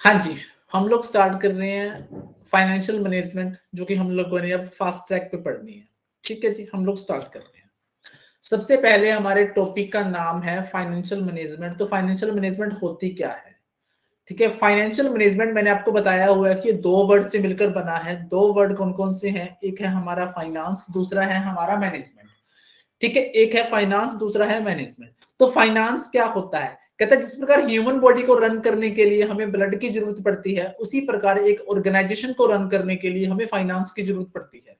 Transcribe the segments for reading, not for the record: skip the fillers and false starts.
हाँ जी, हम लोग स्टार्ट कर रहे हैं फाइनेंशियल मैनेजमेंट, जो कि हम लोगों ने अब फास्ट ट्रैक पे पढ़नी है। ठीक है जी, हम लोग स्टार्ट कर रहे हैं। सबसे पहले हमारे टॉपिक का नाम है फाइनेंशियल मैनेजमेंट। तो फाइनेंशियल मैनेजमेंट होती क्या है? ठीक है, फाइनेंशियल मैनेजमेंट मैंने आपको बताया हुआ है कि दो वर्ड से मिलकर बना है। दो वर्ड कौन कौन से हैं? एक है हमारा फाइनेंस, दूसरा है हमारा मैनेजमेंट। ठीक है, एक है फाइनेंस, दूसरा है मैनेजमेंट। तो फाइनेंस क्या होता है? कहता है जिस प्रकार ह्यूमन बॉडी को रन करने के लिए हमें ब्लड की जरूरत पड़ती है, उसी प्रकार एक ऑर्गेनाइजेशन को रन करने के लिए हमें फाइनेंस की जरूरत पड़ती है।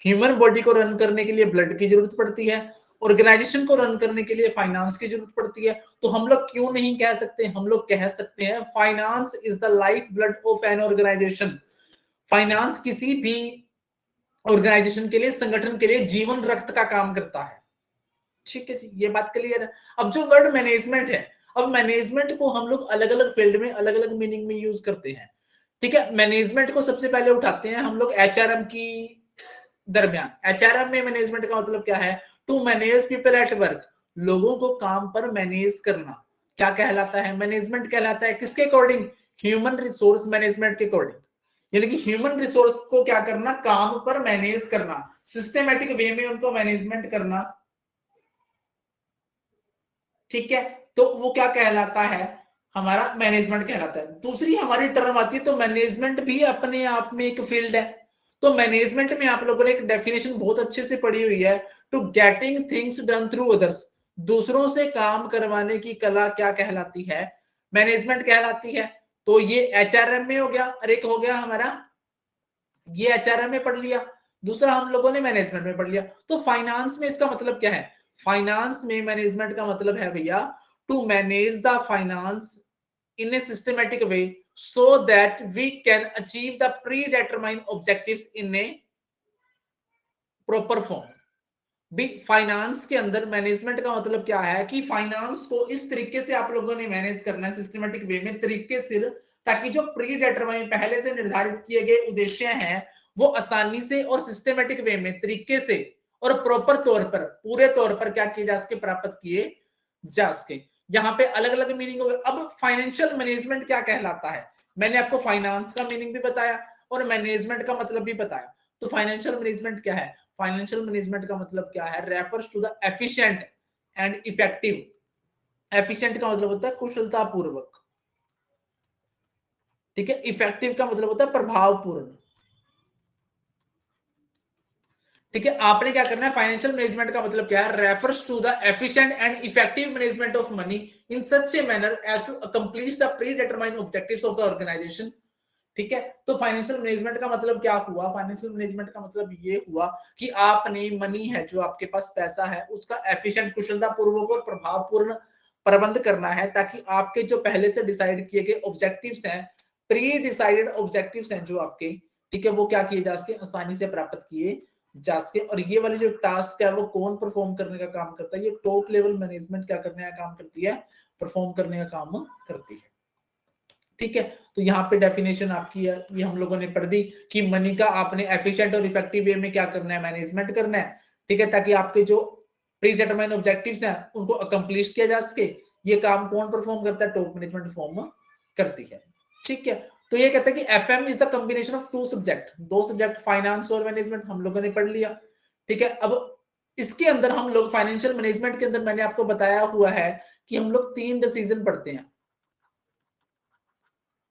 ह्यूमन बॉडी को रन करने के लिए ब्लड की जरूरत पड़ती है, ऑर्गेनाइजेशन को रन करने के लिए फाइनेंस की जरूरत पड़ती है। तो हम लोग क्यों नहीं कह सकते? हम लोग कह सकते हैं finance is the life blood of an organisation. Finance किसी भी ऑर्गेनाइजेशन के लिए, संगठन के लिए जीवन रक्त का काम करता है। ठीक है जी, ये बात क्लियर है। अब जो वर्ड मैनेजमेंट है, अब मैनेजमेंट को हम लोग अलग अलग फील्ड में अलग अलग मीनिंग में यूज करते हैं। ठीक है, मैनेजमेंट को सबसे पहले उठाते हैं हम लोग एचआरएम की दरमियान। एचआरएम में मैनेजमेंट का मतलब क्या है? To manage people at work, लोगों को काम पर मैनेज करना। क्या कहलाता है? मैनेजमेंट कहलाता है। किसके अकॉर्डिंग? ह्यूमन रिसोर्स मैनेजमेंट के अकॉर्डिंग। यानी कि ह्यूमन रिसोर्स को क्या करना? काम पर मैनेज करना, सिस्टमेटिक वे में उनको मैनेजमेंट करना। ठीक है, तो वो क्या कहलाता है? हमारा मैनेजमेंट कहलाता है। दूसरी हमारी टर्म आती है, तो मैनेजमेंट भी अपने आप में एक फील्ड है। तो मैनेजमेंट में आप लोगों ने एक डेफिनेशन बहुत अच्छे से पढ़ी हुई है, to getting things done through others, दूसरों से काम करवाने की कला क्या कहलाती है? मैनेजमेंट कहलाती है। तो ये एचआरएम में हो गया, और एक हो गया हमारा, ये एचआरएम में पढ़ लिया, दूसरा हम लोगों ने मैनेजमेंट में पढ़ लिया। तो फाइनेंस में इसका मतलब क्या है? फाइनेंस में मैनेजमेंट का मतलब है भैया, to manage the finance in a systematic way so that we can achieve the predetermined objectives in a proper form. भी फाइनेंस के अंदर मैनेजमेंट का मतलब क्या है कि फाइनेंस को इस तरीके से आप लोगों ने मैनेज करना है, सिस्टमेटिक वे में, तरीके से, ताकि जो प्री डिटरमाइन पहले से निर्धारित किए गए उद्देश्य हैं वो आसानी से और सिस्टमेटिक वे में, तरीके से और प्रॉपर तौर पर, पूरे तौर पर क्या किए जा सके? प्राप्त किए जा सके। यहाँ पे अलग अलग मीनिंग हो गया। अब फाइनेंशियल मैनेजमेंट क्या कहलाता है? मैंने आपको फाइनेंस का मीनिंग भी बताया और मैनेजमेंट का मतलब भी बताया। तो फाइनेंशियल मैनेजमेंट क्या है? फाइनेंशियल मैनेजमेंट का मतलब क्या है? Refers to the efficient and effective. Efficient का मतलब होता है कुशलता पूर्वक। ठीक है, इफेक्टिव का मतलब होता है प्रभावपूर्ण। ठीक है, आपने क्या करना है? फाइनेंशियल मैनेजमेंट का मतलब क्या है? Refers to the efficient and effective management of money in such a manner as to accomplish the predetermined objectives of the organisation. ठीक है, तो फाइनेंशियल मैनेजमेंट का मतलब क्या हुआ? फाइनेंशियल मैनेजमेंट का मतलब ये हुआ कि आपने मनी है, जो आपके पास पैसा है, उसका एफिशिएंट, कुशलता पूर्वक और प्रभावपूर्ण प्रबंध करना है, ताकि आपके जो पहले से डिसाइड किए गए ऑब्जेक्टिव्स हैं, प्री डिसाइडेड ऑब्जेक्टिव्स हैं जो आपके, ठीक है, वो क्या किए जा सके? आसानी से प्राप्त किए जा सके। और ये वाली जो टास्क है वो कौन परफॉर्म करने का काम करता है? ये टॉप लेवल मैनेजमेंट क्या करने का काम करती है? परफॉर्म करने का काम करती है। ठीक है, तो यहाँ पे डेफिनेशन आपकी है, ये हम लोगों ने पढ़ दी कि मनी का आपने एफिशिएंट और इफेक्टिव वे में क्या करना है? मैनेजमेंट करना है। ठीक है, ताकि आपके जो प्री डिटरमाइंड ऑब्जेक्टिव्स हैं उनको अकम्प्लिश किया जा सके। ये काम कौन परफॉर्म करता है? टॉप मैनेजमेंट परफॉर्म करती है। ठीक है, तो ये कहता है कि FM is the combination of two subject, दो सब्जेक्ट, फाइनेंस और मैनेजमेंट, हम लोगों ने पढ़ लिया। ठीक है, अब इसके अंदर हम लोग फाइनेंशियल मैनेजमेंट के अंदर मैंने आपको बताया हुआ है कि हम लोग 3 डिसीजन पढ़ते हैं।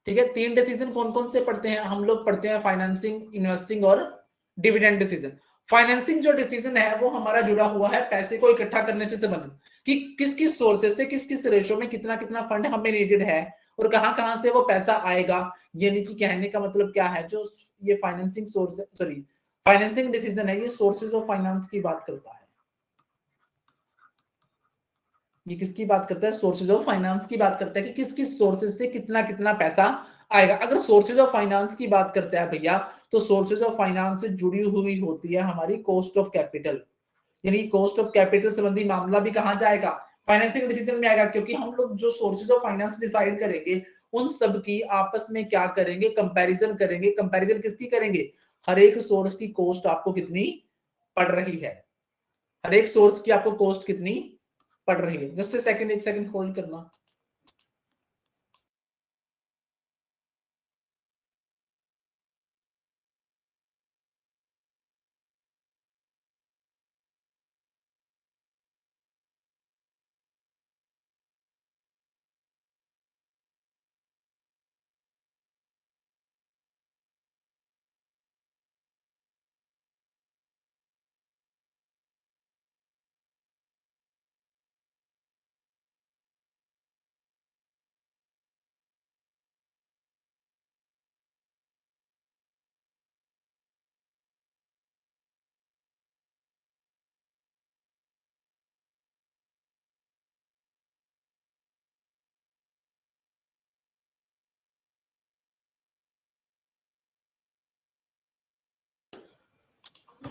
ठीक है, 3 डिसीजन कौन कौन से पढ़ते हैं? हम लोग पढ़ते हैं फाइनेंसिंग, इन्वेस्टिंग और डिविडेंड डिसीजन। फाइनेंसिंग जो डिसीजन है वो हमारा जुड़ा हुआ है पैसे को इकट्ठा करने से संबंधित, कि किस किस सोर्सेस से, किस किस रेशो में कितना कितना फंड हमें नीडेड है और कहां कहां से वो पैसा आएगा। यानी कि कहने का मतलब क्या है, जो ये financing source, sorry, financing decision है, ये सोर्सेज ऑफ फाइनेंस की बात करता है। ये किसकी बात करता है? सोर्सेज ऑफ फाइनेंस की बात करता है कि किस किस सोर्सेज से कितना कितना पैसा आएगा। अगर सोर्सेज ऑफ फाइनेंस की बात करता है भैया, तो सोर्सेज ऑफ फाइनेंस से जुड़ी हुई होती है हमारी कॉस्ट ऑफ कैपिटल। यानी कॉस्ट ऑफ कैपिटल संबंधी मामला भी कहां जाएगा? फाइनेंसिंग डिसीजन में आएगा, क्योंकि हम लोग जो सोर्सेज ऑफ फाइनेंस डिसाइड करेंगे उन सब की आपस में क्या करेंगे? कंपैरिजन करेंगे। कंपैरिजन किसकी करेंगे? हर एक सोर्स की कॉस्ट आपको कितनी पड़ रही है, हर एक सोर्स की आपको कॉस्ट कितनी पड़ रही है। जस्ट सेकंड, एक सेकंड होल्ड करना।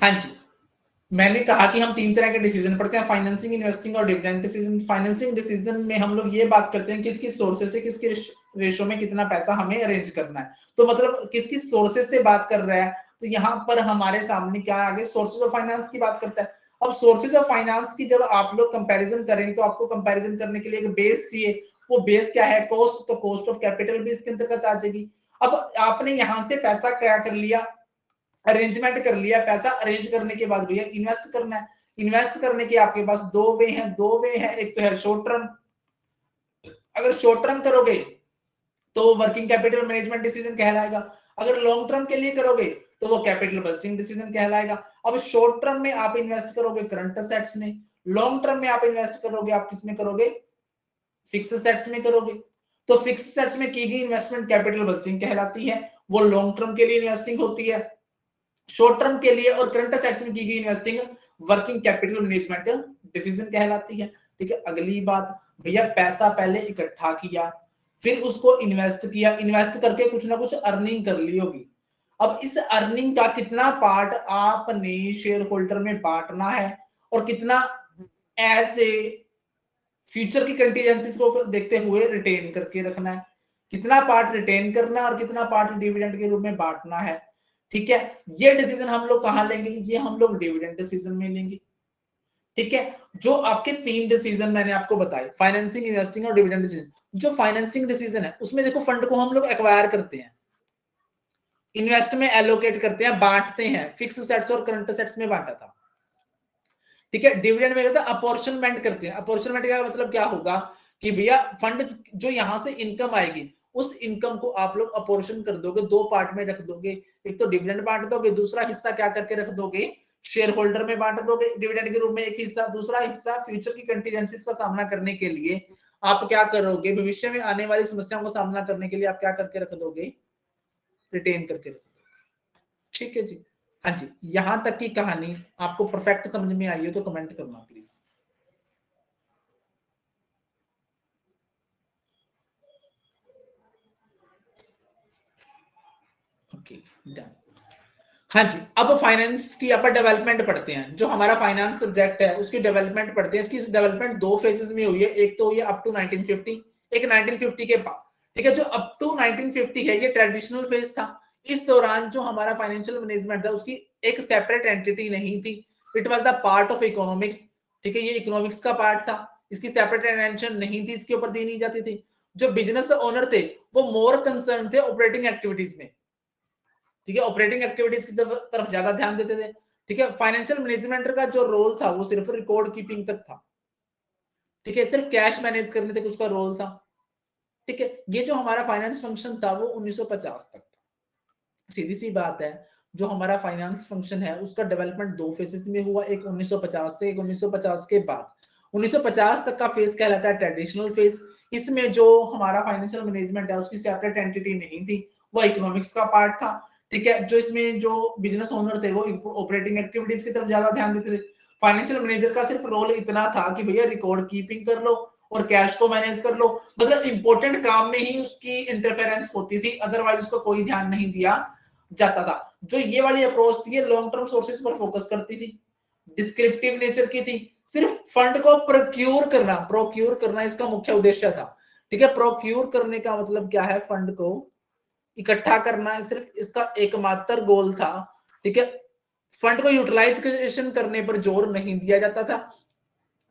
हाँ जी, मैंने कहा कि हम 3 तरह के डिसीजन पढ़ते हैं, फाइनेंसिंग, इन्वेस्टिंग और डिविडेंड डिसीजन। फाइनेंसिंग डिसीजन में हम लोग ये बात करते हैं किस किस सोर्सेस से किस किस रेशो में कितना पैसा हमें अरेंज करना है। तो मतलब किस किस सोर्सेस से बात कर रहा है, तो यहाँ पर हमारे सामने क्या आगे सोर्सेज ऑफ फाइनेंस की बात करता है। अब सोर्सेज ऑफ फाइनेंस की जब आप लोग कंपैरिजन करेंगे तो आपको कंपैरिजन करने के लिए एक बेस चाहिए। वो बेस क्या है? कॉस्ट। तो कॉस्ट ऑफ कैपिटल भी इसके अंतर्गत आ जाएगी। अब आपने यहां से पैसा क्या कर लिया, अरेंजमेंट कर लिया। पैसा अरेंज करने के बाद भैया इन्वेस्ट करना है। इन्वेस्ट करने के आपके पास दो वे हैं। एक तो है शॉर्ट टर्म। अगर शॉर्ट टर्म करोगे तो वर्किंग कैपिटल मैनेजमेंट डिसीजन कहलाएगा। अगर लॉन्ग टर्म के लिए करोगे तो वो कैपिटल बजटिंग डिसीजन कहलाएगा। अब शॉर्ट टर्म में आप इन्वेस्ट करोगे करंट असेट्स में, लॉन्ग टर्म में आप इन्वेस्ट करोगे आप किस में करोगे? फिक्स असेट्स में करोगे। तो फिक्स असेट्स में की गई इन्वेस्टमेंट कैपिटल बजटिंग कहलाती है, वो लॉन्ग टर्म के लिए इन्वेस्टिंग होती है। शॉर्ट टर्म के लिए और करंट असेट्स में की गई investing working capital management decision कहलाती है। ठीक है, अगली बात भैया पैसा पहले इकट्ठा किया, फिर उसको इन्वेस्ट किया, इन्वेस्ट करके कुछ ना कुछ अर्निंग कर ली होगी। अब इस अर्निंग का कितना पार्ट आपने शेयर होल्डर में बांटना है और कितना ऐसे फ्यूचर की कंटीजेंसीज को देखते हुए रिटेन करके रखना है। कितना पार्ट रिटेन करना और कितना पार्ट डिविडेंड के रूप में बांटना है। ठीक है, ये डिसीजन हम लोग कहां लेंगे? ये हम लोग डिविडेंड डिसीजन में लेंगे। ठीक है, जो आपके 3 डिसीजन मैंने आपको बताए, फाइनेंसिंग, इन्वेस्टिंग और डिविडेंड डिसीजन। जो फाइनेंसिंग डिसीजन है उसमें देखो फंड को हम लोग एक्वायर करते हैं, इन्वेस्ट में एलोकेट करते हैं, बांटते हैं। फिक्स सेट्स और करंट सेट्स में बांटा था। ठीक है, डिविडेंड में कहते हैं अपॉर्शनमेंट करते हैं। अपॉर्शनमेंट का मतलब क्या होगा कि भैया फंड जो यहां से इनकम आएगी उस इनकम को आप लोग अपॉर्शन कर दोगे, 2 पार्ट में रख दोगे। एक तो डिविडेंड बांट दोगे, दूसरा हिस्सा क्या करके रख दोगे? शेयर होल्डर में बांट दोगे डिविडेंड के रूप में एक हिस्सा, दूसरा हिस्सा फ्यूचर की कंटीजेंसीज का सामना करने के लिए आप क्या करोगे? भविष्य में आने वाली समस्याओं का सामना करने के लिए आप क्या करके रख दोगे? रिटेन करके रख दोगे। ठीक है जी। हाँ जी, यहां तक की कहानी आपको परफेक्ट समझ में आई हो तो कमेंट करना प्लीज। Okay, done. हाँ जी, अब फाइनेंस की अपन डेवलपमेंट पढ़ते हैं। जो हमारा फाइनेंस सब्जेक्ट है उसकी डेवलपमेंट पढ़ते हैं। इसकी डेवलपमेंट 2 फेजेस में हुई है। एक तो ये अप टू 1950, एक 1950 के बाद। ठीक है, जो अप टू 1950 है ये ट्रेडिशनल फेज था। इस दौरान जो हमारा फाइनेंशियल मैनेजमेंट था उसकी एक सेपरेट एंटिटी नहीं थी। It was the part of economics. ठीक है, ये इकोनॉमिक्स का पार्ट था, इसकी सेपरेट अटेंशन नहीं थी, इसके ऊपर दी नहीं जाती थी। जो बिजनेस ओनर थे वो मोर कंसर्न थे ऑपरेटिंग एक्टिविटीज में। ठीक है, ऑपरेटिंग एक्टिविटीज की तरफ ज्यादा ध्यान देते थे। ठीक है, फाइनेंशियल मैनेजमेंट का जो रोल था वो सिर्फ रिकॉर्ड कीपिंग तक था। ठीक है, सिर्फ कैश मैनेज करने तक उसका रोल था। ठीक है, ये जो हमारा फाइनेंस फंक्शन था वो 1950 तक था। सीधी सी बात है, जो हमारा फाइनेंस फंक्शन है उसका डेवलपमेंट 2 फेजेस में हुआ, एक 1950 से, एक 1950 के बाद। 1950 तक का फेज कहलाता है ट्रेडिशनल फेज। इसमें जो हमारा फाइनेंशियल मैनेजमेंट है उसकी सेपरेट एंटिटी नहीं थी, वो इकोनॉमिक्स का पार्ट था। ठीक है, जो इसमें जो बिजनेस ओनर थे वो ऑपरेटिंग एक्टिविटीज की तरफ ज्यादा ध्यान देते थे। फाइनेंशियल मैनेजर का सिर्फ रोल इतना था कि भैया रिकॉर्ड कीपिंग कर लो और कैश को मैनेज कर लो। मतलब इंपॉर्टेंट काम में ही उसकी इंटरफेरेंस होती थी, अदरवाइज उसको कोई ध्यान नहीं दिया जाता था। जो ये वाली अप्रोच थी ये लॉन्ग टर्म सोर्सेज पर फोकस करती थी, डिस्क्रिप्टिव नेचर की थी। सिर्फ फंड को प्रोक्यूर करना इसका मुख्य उद्देश्य था। ठीक है, प्रोक्यूर करने का मतलब क्या है? फंड को इकट्ठा करना है, सिर्फ इसका एकमात्र गोल था। ठीक है, फंड को यूटिलाइजेशन करने पर जोर नहीं दिया जाता था,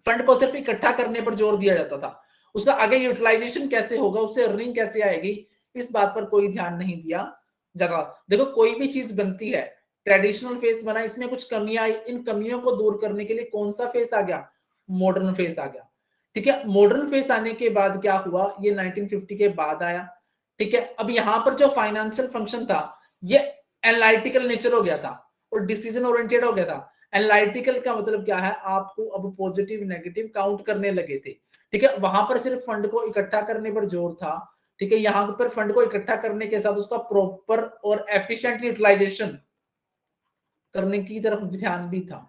फंड को सिर्फ इकट्ठा करने पर जोर दिया जाता था। उसका आगे यूटिलाइजेशन कैसे होगा, उससे अर्निंग कैसे आएगी, इस बात पर कोई ध्यान नहीं दिया जाता। देखो कोई भी चीज बनती है, ट्रेडिशनल फेस बना, इसमें कुछ कमियां आई, इन कमियों को दूर करने के लिए कौन सा फेस आ गया? मॉडर्न फेस आ गया। ठीक है, मॉडर्न फेस आने के बाद क्या हुआ? ये 1950 के बाद आया। ठीक है, अब यहां पर जो फाइनेंशियल फंक्शन था ये एनालिटिकल नेचर हो गया था और डिसीजन ओरिएंटेड हो गया था। एनालिटिकल का मतलब क्या है? आपको अब पॉजिटिव नेगेटिव काउंट करने लगे थे। ठीक है, वहां पर सिर्फ फंड को इकट्ठा करने पर जोर था। ठीक है, यहां पर फंड को इकट्ठा करने के साथ उसका प्रॉपर और एफिशिएंट यूटिलाइजेशन करने की तरफ ध्यान भी था।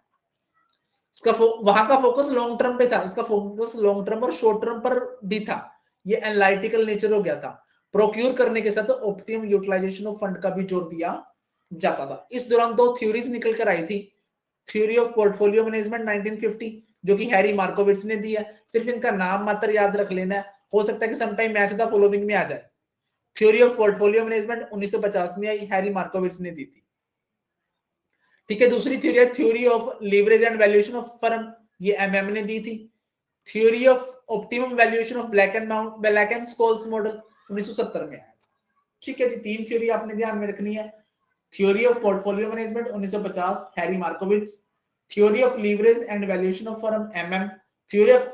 इसका वहां का फोकस लॉन्ग टर्म पे था, इसका फोकस लॉन्ग टर्म और शॉर्ट टर्म पर भी था। ये एनालिटिकल नेचर हो गया था। प्रोक्यूर करने के साथ ऑप्टिमम यूटिलाइजेशन ऑफ फंड का भी जोर दिया जाता था। इस दौरान 2 थ्योरीज निकल कर आई थी। थ्योरी ऑफ पोर्टफोलियो मैनेजमेंट 1950, जो कि हैरी मार्कोविट्स ने दिया। सिर्फ इनका नाम मात्र याद रख लेना है, हो सकता है कि समटाइम मैच द फॉलोइंग में आ जाए। थ्योरी ऑफ पोर्टफोलियो मैनेजमेंट 1950 में आई, हैरी मार्कोविट्स ने दी थी। ठीक है, दूसरी थ्योरी है theory of leverage and valuation of firm, ये एमएम ने दी थी। Theory of optimum valuation of Black and Scholes model 1970 में आया। ठीक है जी, तीन थ्योरी आपने ध्यान में रखनी है। Theory of portfolio management 1950 Harry Markowitz, theory of leverage and valuation of firm MM, theory of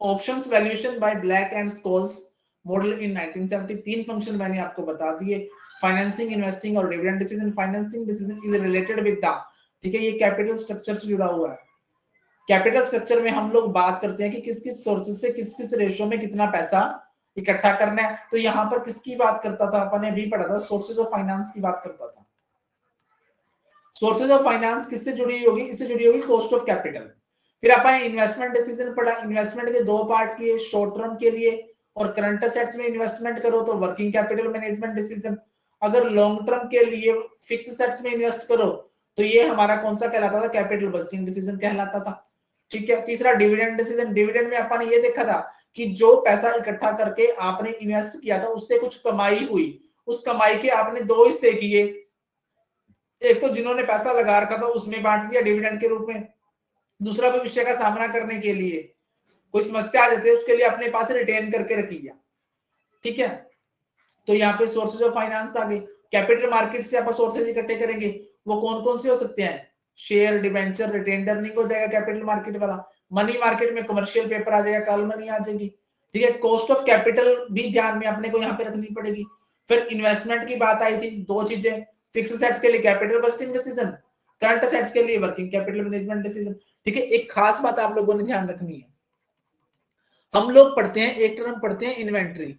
options valuation by Black and Scholes model in 1970। तीन फंक्शन मैंने आपको बता दिए, फाइनेंसिंग, इन्वेस्टिंग और dividend decision. Financing decision is related with the, ठीक है, ये capital structure से जुड़ा हुआ है। कैपिटल स्ट्रक्चर में हम लोग बात करते हैं कि किस किस सोर्सेज से किस किस रेशियो में कितना पैसा इकट्ठा करना है। तो यहाँ पर किसकी बात करता था, अपन ने अभी पढ़ा था, सोर्सेज ऑफ फाइनेंस की बात करता था। सोर्सेज ऑफ फाइनेंस किससे जुड़ी होगी, इससे जुड़ी होगी कॉस्ट ऑफ कैपिटल। फिर अपन इन्वेस्टमेंट डिसीजन पढ़ा, इन्वेस्टमेंट के दो पार्ट किए, शॉर्ट टर्म के लिए और करंट असेट्स में इन्वेस्टमेंट करो तो वर्किंग कैपिटल मैनेजमेंट डिसीजन। अगर लॉन्ग टर्म के लिए फिक्स असेट्स में इन्वेस्ट करो तो ये हमारा कौन सा कहलाता था, कैपिटल बजटिंग डिसीजन कहलाता था। ठीक है, तीसरा डिविडेंड डिसीजन। डिविडेंड में अपन ये देखा था कि जो पैसा इकट्ठा करके आपने इन्वेस्ट किया था उससे कुछ कमाई हुई, उस कमाई के आपने दो हिस्से किए, एक तो जिन्होंने पैसा लगा रखा था उसमें बांट दिया डिविडेंड के रूप में, दूसरा भविष्य का सामना करने के लिए कोई समस्या आ जाती है उसके लिए अपने पास रिटेन करके रख लिया। ठीक है, तो यहाँ पे सोर्सेज ऑफ फाइनेंस आ गई। कैपिटल मार्केट से आप सोर्सेज इकट्ठे करेंगे, वो कौन कौन से हो सकते हैं, शेयर, डिबेंचर, रिटेन अर्निंग हो जाएगा कैपिटल मार्केट वाला। मनी मार्केट में कमर्शियल पेपर आ जाएगा, कॉल मनी आ जाएगी। ठीक है, कॉस्ट ऑफ कैपिटल भी ध्यान में अपने को यहाँ पे रखनी पड़ेगी। फिर इन्वेस्टमेंट की बात आई थी, दो चीजें, फिक्स असेट्स के लिए capital budgeting decision, current assets के लिए वर्किंग कैपिटल मैनेजमेंट डिसीजन। ठीक है, एक खास बात आप लोगों ने ध्यान रखनी है, हम लोग पढ़ते हैं एक टर्म पढ़ते हैं इन्वेंट्री,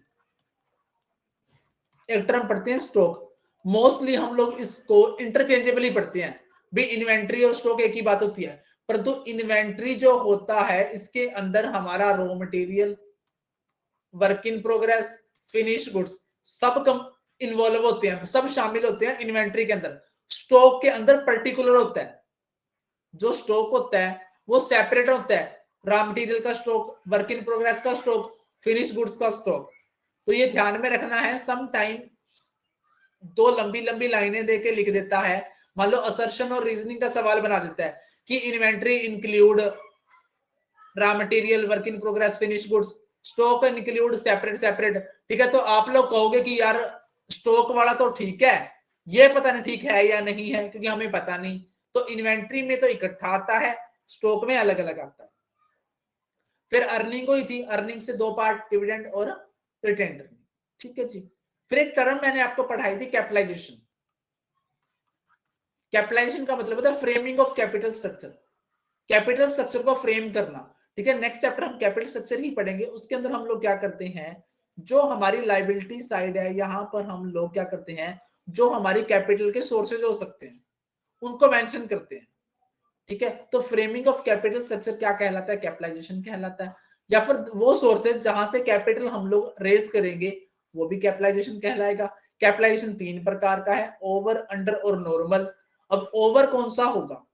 एक टर्म पढ़ते हैं स्टॉक। मोस्टली हम लोग इसको इंटरचेंजेबली पढ़ते हैं, भी इन्वेंट्री और स्टॉक एक ही बात होती है, परंतु इन्वेंट्री जो होता है इसके अंदर हमारा raw material, work in progress, finish goods सब कम इन्वॉल्व होते हैं, सब शामिल होते हैं इन्वेंट्री के अंदर। स्टॉक के अंदर पर्टिकुलर होता है, जो स्टॉक होता है वो सेपरेट होता है, रॉ मटेरियल का स्टॉक, वर्क इन प्रोग्रेस का स्टॉक, फिनिश गुड्स का स्टॉक। तो ये ध्यान में रखना है। सम टाइम दो लंबी लंबी लाइनें देके लिख देता है, मान लो असर्शन और रीजनिंग का सवाल बना देता है कि inventory include raw material, work in progress, finish goods, stock include separate separate. ठीक है, तो आप लोग कहोगे कि यार स्टॉक वाला तो ठीक है, ये पता नहीं ठीक है या नहीं है क्योंकि हमें पता नहीं। तो इन्वेंट्री में तो इकट्ठा आता है, स्टॉक में अलग अलग आता है। फिर अर्निंग हुई थी, अर्निंग से दो पार्ट, डिविडेंड और रिटेन अर्निंग। ठीक है जी, फिर एक टर्म मैंने आपको पढ़ाई थी कैपिटलाइजेशन। कैपिटलाइजेशन का मतलब होता है framing of capital structure, capital structure को फ्रेम करना। ठीक है, नेक्स्ट चैप्टर हम कैपिटल स्ट्रक्चर ही पढ़ेंगे, उसके अंदर हम लोग क्या करते हैं, जो हमारी लाइबिलिटी साइड है यहां पर हम लोग क्या करते हैं, जो हमारी कैपिटल के सोर्सेज हो सकते हैं उनको मेंशन करते हैं। ठीक है, तो फ्रेमिंग ऑफ कैपिटल स्ट्रक्चर क्या कहलाता है, कैपिटलाइजेशन कहलाता है। या फिर वो सोर्सेज जहां से कैपिटल हम लोग रेज करेंगे वो भी कैपिटलाइजेशन कहलाएगा। कैपिटलाइजेशन तीन प्रकार का है, ओवर, अंडर और नॉर्मल। अब ओवर कौन सा होगा,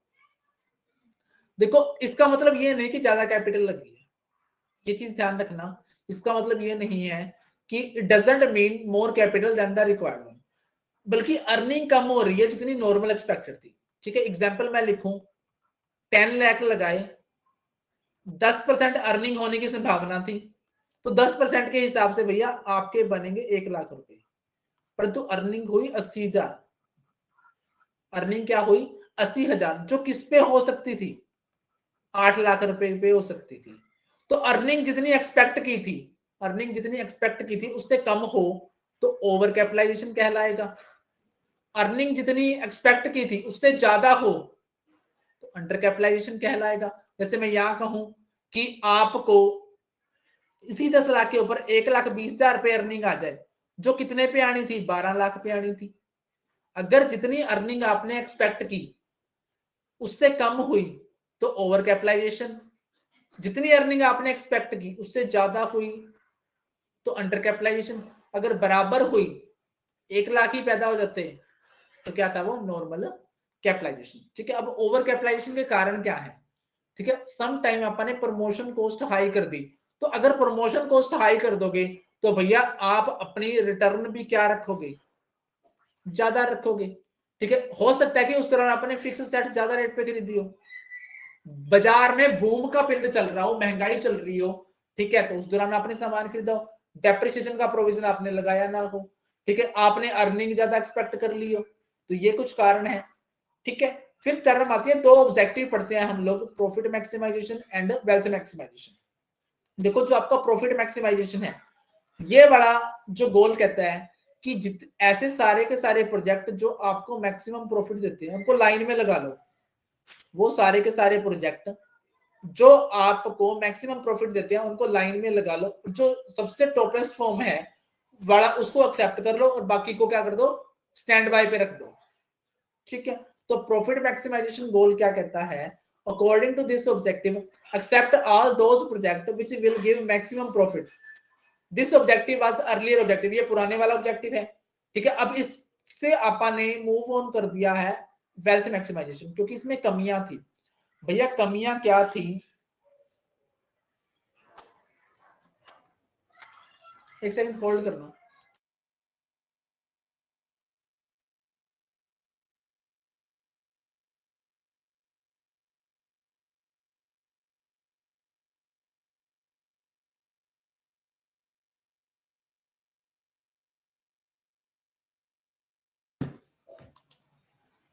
देखो इसका मतलब ये नहीं कि ज्यादा कैपिटल लगी है, ये चीज ध्यान रखना। इसका मतलब ये नहीं है कि it doesn't mean more capital than the requirement, बल्कि अर्निंग कम हो रही है जितनी नॉर्मल एक्सपेक्टेड थी। ठीक है, एग्जांपल मैं लिखूं, 10 लाख लगाए, 10% अर्निंग होने की संभावना थी, तो 10% के हिसाब से भैया आपके बनेंगे 1 लाख रुपए, परंतु अर्निंग हुई 80,000। अर्निंग क्या हुई, 80,000, जो किस पे हो सकती थी, 8 लाख रुपए पे हो सकती थी। तो अर्निंग जितनी एक्सपेक्ट की थी, अर्निंग जितनी एक्सपेक्ट की थी उससे कम हो तो ओवर कैपिटलाइजेशन कहलाएगा। अर्निंग जितनी एक्सपेक्ट की थी उससे ज्यादा हो तो अंडर कैपिटलाइजेशन कहलाएगा। जैसे मैं यहां कहूं कि आपको इसी 10 लाख के ऊपर 1,20,000 रुपए अर्निंग आ जाए, जो कितने पे आनी थी, 12 लाख पे आनी थी। अगर जितनी अर्निंग आपने एक्सपेक्ट की उससे कम हुई तो ओवर कैपिटलाइजेशन, जितनी अर्निंग आपने एक्सपेक्ट की उससे ज्यादा हुई तो अंडर कैपिटलाइजेशन, अगर बराबर हुई 1 लाख ही पैदा हो जाते तो क्या था, वो नॉर्मल कैपिटलाइजेशन। ठीक है, अब ओवर कैपिटलाइजेशन के कारण क्या है? ठीक है, सम टाइम आपने प्रमोशन कॉस्ट हाई कर दी, तो अगर प्रमोशन कॉस्ट हाई कर दोगे तो भैया आप अपनी रिटर्न भी क्या रखोगे? ज्यादा रखोगे। ठीक है, हो सकता है कि उस दौरान आपने फिक्स सेट ज्यादा रेट पे खरीदी हो, बाजार में बूम का पिंड चल रहा हो, महंगाई चल रही हो, ठीक है, तो उस दौरान आपने सामान खरीदा हो, डेप्रिसिएशन का प्रोविजन आपने लगाया ना हो, ठीक है, आपने अर्निंग ज्यादा एक्सपेक्ट कर ली हो, तो ये कुछ कारण है। ठीक है, फिर टर्म आती है, दो ऑब्जेक्टिव पढ़ते हैं हम लोग, profit maximisation and wealth maximisation. देखो, जो आपका प्रॉफिट मैक्सिमाइजेशन है, ये बड़ा जो गोल कहता है कि ऐसे सारे के सारे प्रोजेक्ट जो आपको मैक्सिमम प्रॉफिट देते हैं उनको लाइन में लगा लो। वो सारे के सारे प्रोजेक्ट जो आपको मैक्सिमम प्रॉफिट देते हैं उनको लाइन में लगा लो, जो सबसे टॉपेस्ट फॉर्म है वाला उसको एक्सेप्ट कर लो और बाकी को क्या कर दो? स्टैंड बाय पे रख दो। ठीक है, तो प्रॉफिट मैक्सिमाइजेशन गोल क्या कहता है? According to this objective accept all those project which will give maximum profit. This objective was earlier objective, ये पुराने वाला ऑब्जेक्टिव है। ठीक है, अब इससे अपन ने मूव ऑन कर दिया है वेल्थ मैक्सिमाइजेशन, क्योंकि इसमें कमियां थी। भैया कमियां क्या थी? एक सेकंड होल्ड करना।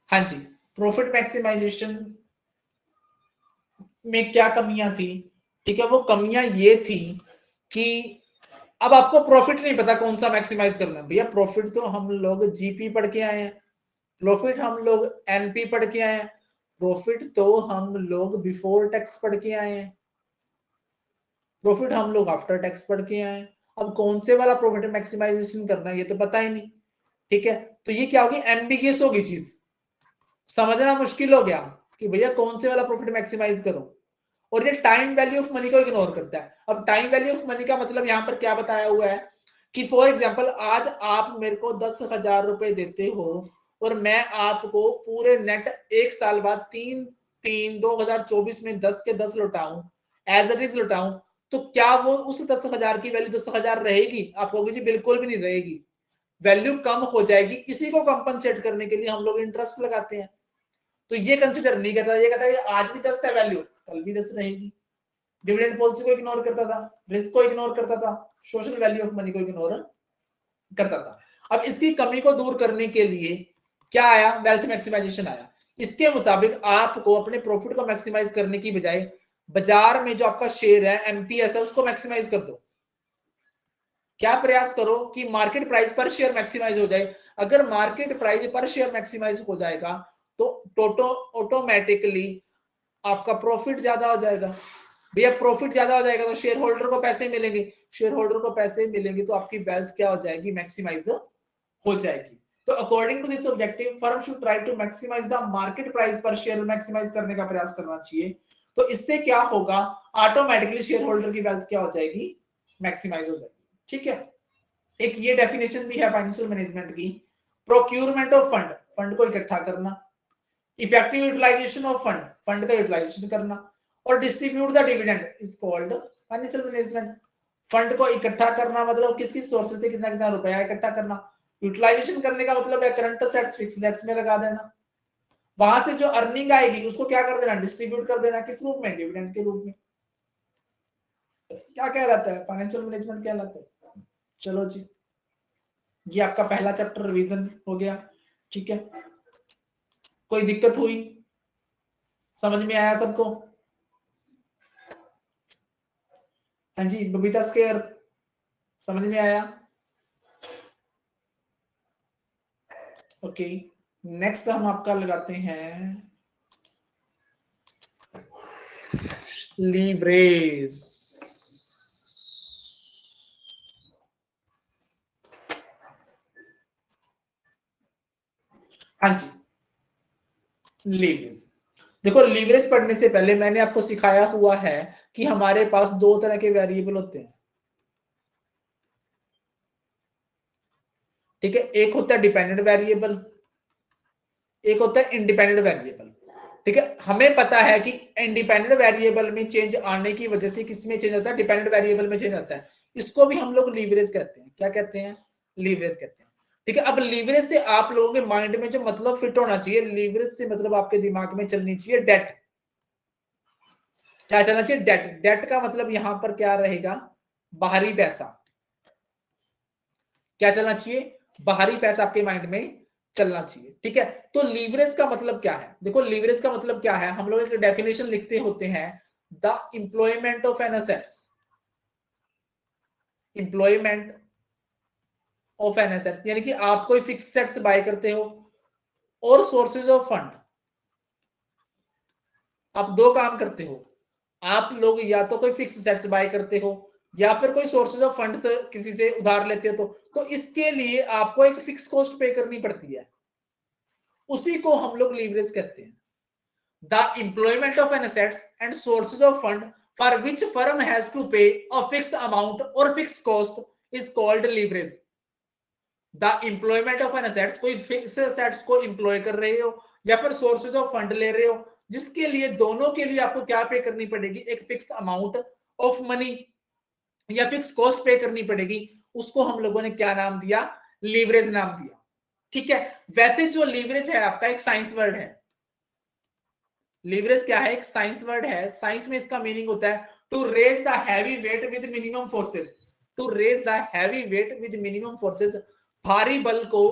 हाँ जी, प्रॉफिट मैक्सिमाइजेशन में क्या कमियां थी? ठीक है, वो कमियां ये थी कि अब आपको प्रॉफिट नहीं पता कौन सा मैक्सिमाइज करना है। भैया प्रॉफिट तो हम लोग जीपी पढ़ के आए हैं, प्रॉफिट हम लोग एनपी पढ़ के आए हैं, प्रॉफिट तो हम लोग बिफोर टैक्स पढ़ के आए हैं, प्रॉफिट हम लोग आफ्टर टैक्स पढ़ के आए हैं। अब कौन से वाला प्रॉफिट मैक्सिमाइजेशन करना है ये तो पता ही नहीं। ठीक है, तो ये क्या होगी? एम्बिगियस होगी चीज, समझना मुश्किल हो गया कि भैया कौन से वाला प्रॉफिट मैक्सिमाइज करो। और ये टाइम वैल्यू ऑफ मनी को इग्नोर करता है। अब टाइम वैल्यू ऑफ मनी का मतलब यहां पर क्या बताया हुआ है कि फॉर एग्जांपल आज आप मेरे को 10,000 रुपए देते हो और मैं आपको पूरे नेट एक साल बाद 3/3/2024 में 10 के 10 लौटाऊं, एज इट इज लौटाऊं, तो क्या वो उस 10,000 की वैल्यू 10,000 रहेगी? आप कहोगे जी बिल्कुल भी नहीं रहेगी, वैल्यू कम हो जाएगी। इसी को कंपनसेट करने के लिए हम लोग इंटरेस्ट लगाते हैं। तो ये कंसिडर नहीं करता, ये कहता है आज भी 10 है वैल्यू, कल भी 10 रहेगी। डिविडेंड पॉलिसी को इग्नोर करता था, रिस्क को इग्नोर करता था, सोशल वैल्यू ऑफ मनी को इग्नोर करता था। अब इसकी कमी को दूर करने के लिए क्या आया? वेल्थ मैक्सिमाइजेशन आया। इसके मुताबिक आपको अपने प्रॉफिट को मैक्सिमाइज करने की बजाय बाजार में जो आपका शेयर है, एमपीएस है, उसको मैक्सिमाइज कर दो। क्या प्रयास करो कि market price per share maximise हो जाए। अगर market price per share maximise हो जाएगा तो टोटो ऑटोमेटिकली आपका प्रॉफिट ज्यादा हो जाएगा। भैया प्रॉफिट ज्यादा हो जाएगा तो शेयर होल्डर को पैसे मिलेंगे, शेयर होल्डर को पैसे मिलेंगे तो आपकी वेल्थ क्या हो जाएगी? मैक्सिमाइज हो जाएगी। तो according to this objective firm should try to maximise the market price per share maximise करने का प्रयास करना चाहिए। तो इससे क्या होगा? ऑटोमेटिकली शेयर होल्डर की वेल्थ क्या हो जाएगी? मैक्सिमाइज हो जाएगी। ठीक है, एक ये डेफिनेशन भी है फाइनेंशियल मैनेजमेंट की, प्रोक्यूरमेंट ऑफ फंड, फंड को इकट्ठा करना, effective utilisation of fund, fund का यूटिलाइजेशन करना, और distribute the dividend is called financial management. Fund को इकट्ठा करना मतलब किस किस सोर्सेज से कितना कितना रुपया इकट्ठा करना, यूटिलाइजेशन करने का मतलब है करंट असेट्स फिक्स्ड असेट्स में लगा देना, वहां से जो अर्निंग आएगी उसको क्या कर देना? डिस्ट्रीब्यूट कर देना। किस रूप में? डिविडेंड के रूप में। क्या कहलाता है? फाइनेंशियल मैनेजमेंट कहलाता है। चलो जी, ये आपका पहला चैप्टर रिवीजन हो गया। ठीक है, कोई दिक्कत हुई? समझ में आया सबको? हाँ जी, बबीता स्केयर समझ में आया? ओके, नेक्स्ट हम आपका लगाते हैं लीवरेज। हाँ जी, लीवरेज। देखो, लीवरेज पढ़ने से पहले मैंने आपको सिखाया हुआ है कि हमारे पास दो तरह के वेरिएबल होते हैं। ठीक है, एक होता है डिपेंडेंट वेरिएबल एक होता है इंडिपेंडेंट वेरिएबल। ठीक है, हमें पता है कि इंडिपेंडेंट वेरिएबल में चेंज आने की वजह से किसमें चेंज आता है, डिपेंडेंट वेरिएबल में चेंज आता है। इसको भी हम लोग लीवरेज कहते हैं। क्या कहते हैं? लीवरेज कहते हैं। ठीक है, अब लीवरेज से आप लोगों के माइंड में जो मतलब फिट होना चाहिए, लीवरेज से मतलब आपके दिमाग में चलनी चाहिए डेट। क्या चलना चाहिए? डेट। डेट का मतलब यहां पर क्या रहेगा? बाहरी पैसा। क्या चलना चाहिए? बाहरी पैसा आपके माइंड में चलना चाहिए। ठीक है, तो लीवरेज का मतलब क्या है? देखो लीवरेज का मतलब क्या है, हम लोग एक डेफिनेशन लिखते होते हैं, the employment of an assets, employment of an assets, यानी कि आप कोई फिक्स सेट्स बाय करते हो और सोर्सेज ऑफ फंड। आप दो काम करते हो, आप लोग या तो कोई फिक्स सेट्स बाय करते हो या फिर कोई सोर्सेज ऑफ फंड से किसी से उधार लेते हो, तो इसके लिए आपको एक फिक्स कॉस्ट पे करनी पड़ती है, उसी को हम लोग लीवरेज कहते हैं। The employment of an assets and sources of fund for which firm has to pay a fix amount और fix cost is called leverage. The employment of an assets, कोई फिक्स एसेट्स को employ कर रहे हो या फिर sources of fund ले रहे हो, जिसके लिए दोनों के लिए आपको क्या पे करनी पड़ेगी? एक फिक्स अमाउंट ऑफ मनी या फिक्स कॉस्ट पे करनी पड़ेगी, उसको हम लोगों ने क्या नाम दिया? लीवरेज नाम दिया। ठीक है, वैसे जो लीवरेज है आपका एक साइंस वर्ड है। लीवरेज क्या है? एक साइंस वर्ड है। साइंस में इसका मीनिंग होता है to raise the heavy weight with minimum forces. To raise the heavy weight with minimum forces, भारी बल को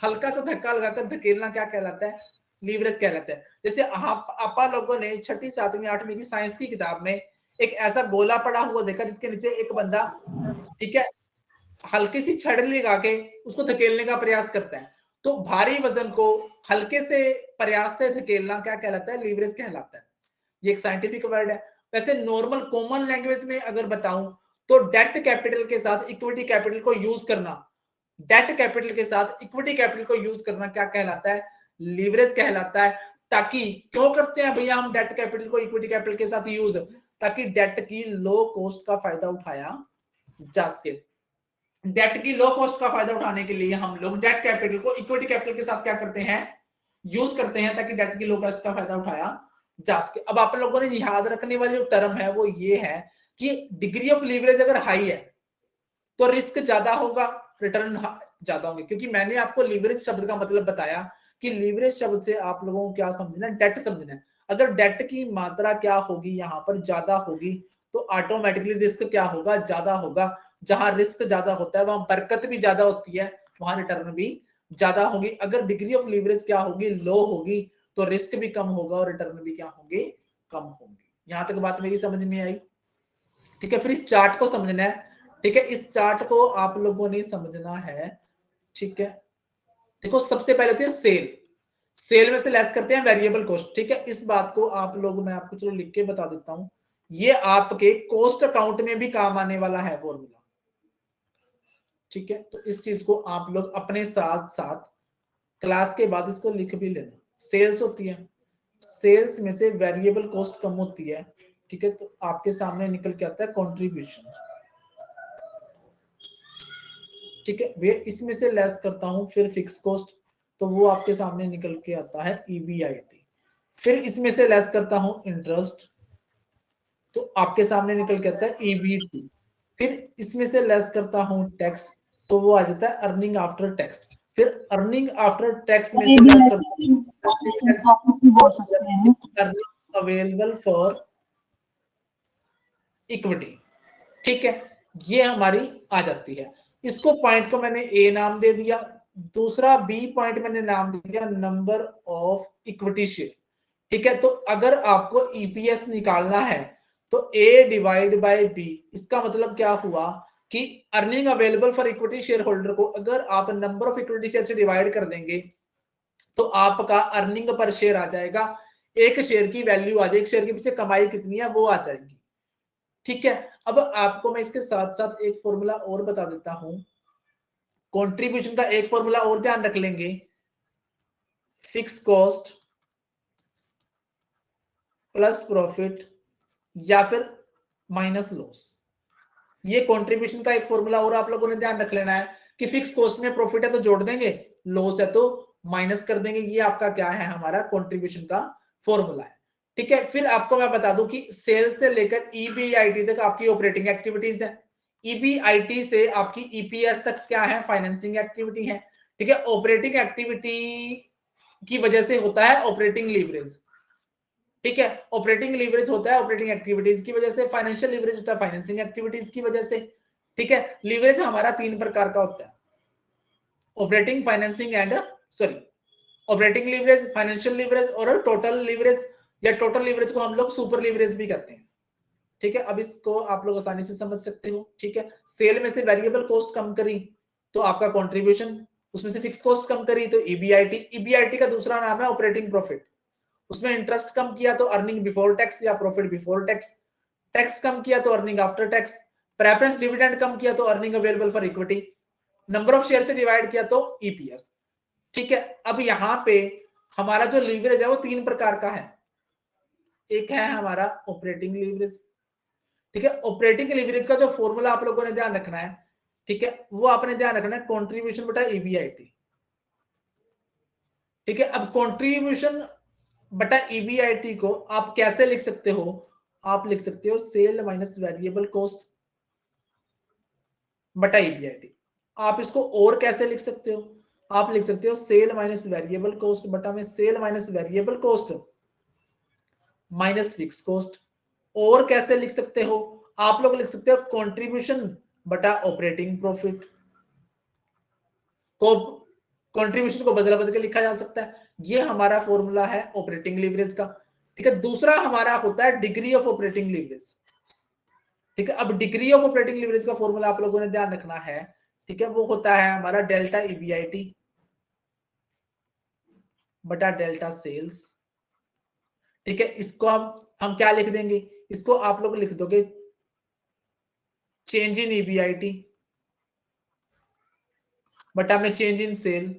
हल्का सा धक्का लगाकर धकेलना क्या कहलाता है? लीवरेज कहलाता है। जैसे आपा लोगों ने छठी, सातवीं, आठवीं की साइंस की किताब में एक ऐसा गोला पड़ा हुआ देखा जिसके नीचे एक बंदा, ठीक है, हल्की सी छड़ लगा के उसको धकेलने का प्रयास करता है। तो भारी वजन को हल्के से प्रयास से धकेलना क्या कहलाता है? लीवरेज कहलाता है। ये एक साइंटिफिक वर्ड है। वैसे नॉर्मल कॉमन लैंग्वेज में अगर बताऊं तो डेट कैपिटल के साथ इक्विटी कैपिटल को यूज करना, डेट कैपिटल के साथ इक्विटी कैपिटल को यूज करना क्या कहलाता है? लीवरेज कहलाता है। ताकि क्यों करते हैं भैया हम डेट कैपिटल को इक्विटी कैपिटल के साथ यूज? ताकि डेट की लो कॉस्ट का फायदा उठाया जा सके। डेट की लो कॉस्ट का फायदा उठाने के लिए हम लोग डेट कैपिटल को इक्विटी कैपिटल के साथ क्या करते हैं? यूज करते हैं, ताकि डेट की लो कॉस्ट का फायदा उठाया जा सके। अब आप लोगों ने याद रखने वाली जो टर्म है वो ये है कि डिग्री ऑफ लीवरेज अगर हाई है तो रिस्क ज्यादा होगा, रिटर्न ज्यादा होंगे। क्योंकि मैंने आपको लीवरेज शब्द का मतलब बताया कि लीवरेज शब्द से आप लोगों को क्या समझना है? डेट समझना है। अगर डेट की मात्रा क्या होगी यहाँ पर? ज्यादा होगी, तो ऑटोमेटिकली रिस्क क्या होगा? ज्यादा होगा। जहां रिस्क ज्यादा होता है वहां बरकत भी ज्यादा होती है, वहां रिटर्न भी ज्यादा होगी। अगर डिग्री ऑफ लीवरेज क्या होगी? लो होगी, तो रिस्क भी कम होगा और रिटर्न भी क्या होंगे? कम होंगे। यहां तक बात मेरी समझ में आई? ठीक है, फिर इस चार्ट को समझना है। ठीक है, इस चार्ट को आप लोगों ने समझना है। ठीक है, देखो सबसे पहले होती है सेल। सेल में से लेस करते हैं वेरिएबल कॉस्ट। ठीक है, इस बात को आप लोग, मैं आपको चलो लिख के बता देता हूं, ये आपके कॉस्ट अकाउंट में भी काम आने वाला है फॉर्मूला। ठीक है, तो इस चीज को आप लोग अपने साथ साथ क्लास के बाद इसको लिख भी लेना। सेल्स होती है, सेल्स में से वेरिएबल कॉस्ट कम होती है। ठीक है, तो आपके सामने निकल के आता है कंट्रीब्यूशन। ठीक है भैया, इसमें से लेस करता हूं फिर फिक्स कॉस्ट, तो वो आपके सामने निकल के आता है ईबीआईटी। फिर इसमें से लेस करता हूं इंटरेस्ट, तो आपके सामने निकल के आता है ईबीटी। फिर इसमें से लेस करता हूं टैक्स, तो वो आ जाता है अर्निंग आफ्टर टैक्स। फिर अर्निंग आफ्टर टैक्स में से लेस करता हूं अर्निंग अवेलेबल फॉर इक्विटी। ठीक है, ये हमारी आ जाती है। इसको पॉइंट को मैंने ए नाम दे दिया, दूसरा बी पॉइंट मैंने नाम दे दिया नंबर ऑफ इक्विटी शेयर। ठीक है, तो अगर आपको ईपीएस निकालना है तो ए डिवाइड बाय बी, इसका मतलब क्या हुआ कि earning available for equity share holder को अगर आप नंबर ऑफ इक्विटी शेयर से डिवाइड कर देंगे तो आपका अर्निंग पर शेयर आ जाएगा। एक शेयर की वैल्यू आ जाएगी, एक शेयर के पीछे कमाई कितनी है वो आ जाएगी। ठीक है, अब आपको मैं इसके साथ साथ एक फॉर्मूला और बता देता हूं, कंट्रीब्यूशन का एक फॉर्मूला और ध्यान रख लेंगे, फिक्स कॉस्ट प्लस प्रॉफिट या फिर माइनस लॉस। ये कंट्रीब्यूशन का एक फॉर्मूला और आप लोगों ने ध्यान रख लेना है कि फिक्स कॉस्ट में प्रॉफिट है तो जोड़ देंगे, लॉस है तो माइनस कर देंगे, ये आपका क्या है, हमारा कंट्रीब्यूशन का फॉर्मूला है। ठीक है, फिर आपको मैं बता दूं कि सेल से लेकर ईबीआईटी तक आपकी ऑपरेटिंग एक्टिविटीज है, ईबीआईटी से आपकी ईपीएस तक क्या है, फाइनेंसिंग एक्टिविटी है। ठीक है, ऑपरेटिंग एक्टिविटी की वजह से होता है ऑपरेटिंग लीवरेज। ठीक है, ऑपरेटिंग लीवरेज होता है ऑपरेटिंग एक्टिविटीज की वजह से, फाइनेंशियल लीवरेज होता है फाइनेंसिंग एक्टिविटीज की वजह से। ठीक है, लीवरेज हमारा 3 प्रकार का होता है, operating, financing and sorry operating leverage, financial leverage और टोटल लीवरेज, या टोटल लीवरेज को हम लोग सुपर लीवरेज भी कहते हैं। ठीक है, अब इसको आप लोग आसानी से समझ सकते हो। ठीक है, सेल में से वेरिएबल कॉस्ट कम करी तो आपका कंट्रीब्यूशन, उसमें से फिक्स कॉस्ट कम करी तो ईबीआईटी, ईबीआईटी का दूसरा नाम है ऑपरेटिंग प्रॉफिट, उसमें इंटरेस्ट कम किया तो अर्निंग बिफोर टैक्स या प्रॉफिट बिफोर टैक्स, टैक्स कम किया तो earning after tax, preference dividend कम किया तो earning available for equity, number of share से डिवाइड किया तो ईपीएस। ठीक है, अब यहां पे हमारा जो लीवरेज है वो 3 प्रकार का है। एक है हमारा ऑपरेटिंग लीवरेज। ठीक है, ऑपरेटिंग लीवरेज का जो फॉर्मूला आप लोगों ने ध्यान रखना है, ठीक है, वो आपने ध्यान रखना है कंट्रीब्यूशन बटा ईबीआईटी। ठीक है, अब कंट्रीब्यूशन बटा ईबीआईटी को आप कैसे लिख सकते हो, आप लिख सकते हो सेल माइनस वेरिएबल कॉस्ट बटा ईबीआईटी। आप इसको और कैसे लिख सकते हो, आप लिख सकते हो सेल माइनस वेरिएबल कॉस्ट बटा में sale minus variable cost minus fix cost. और कैसे लिख सकते हो, आप लोग लिख सकते हो कंट्रीब्यूशन बटा ऑपरेटिंग प्रॉफिट को, कंट्रीब्यूशन को बदला बदल के लिखा जा सकता है। ये हमारा फॉर्मूला है ऑपरेटिंग लीवरेज का। ठीक है, दूसरा हमारा होता है डिग्री ऑफ ऑपरेटिंग लीवरेज। ठीक है, अब डिग्री ऑफ ऑपरेटिंग लीवरेज का फॉर्मूला आप लोगों ने ध्यान रखना है। ठीक है, वो होता है हमारा डेल्टा ईबीआईटी बटा डेल्टा सेल्स। ठीक है, इसको हम क्या लिख देंगे, इसको आप लोग लिख दोगे चेंज इन ईबीआईटी बटा में चेंज इन सेल।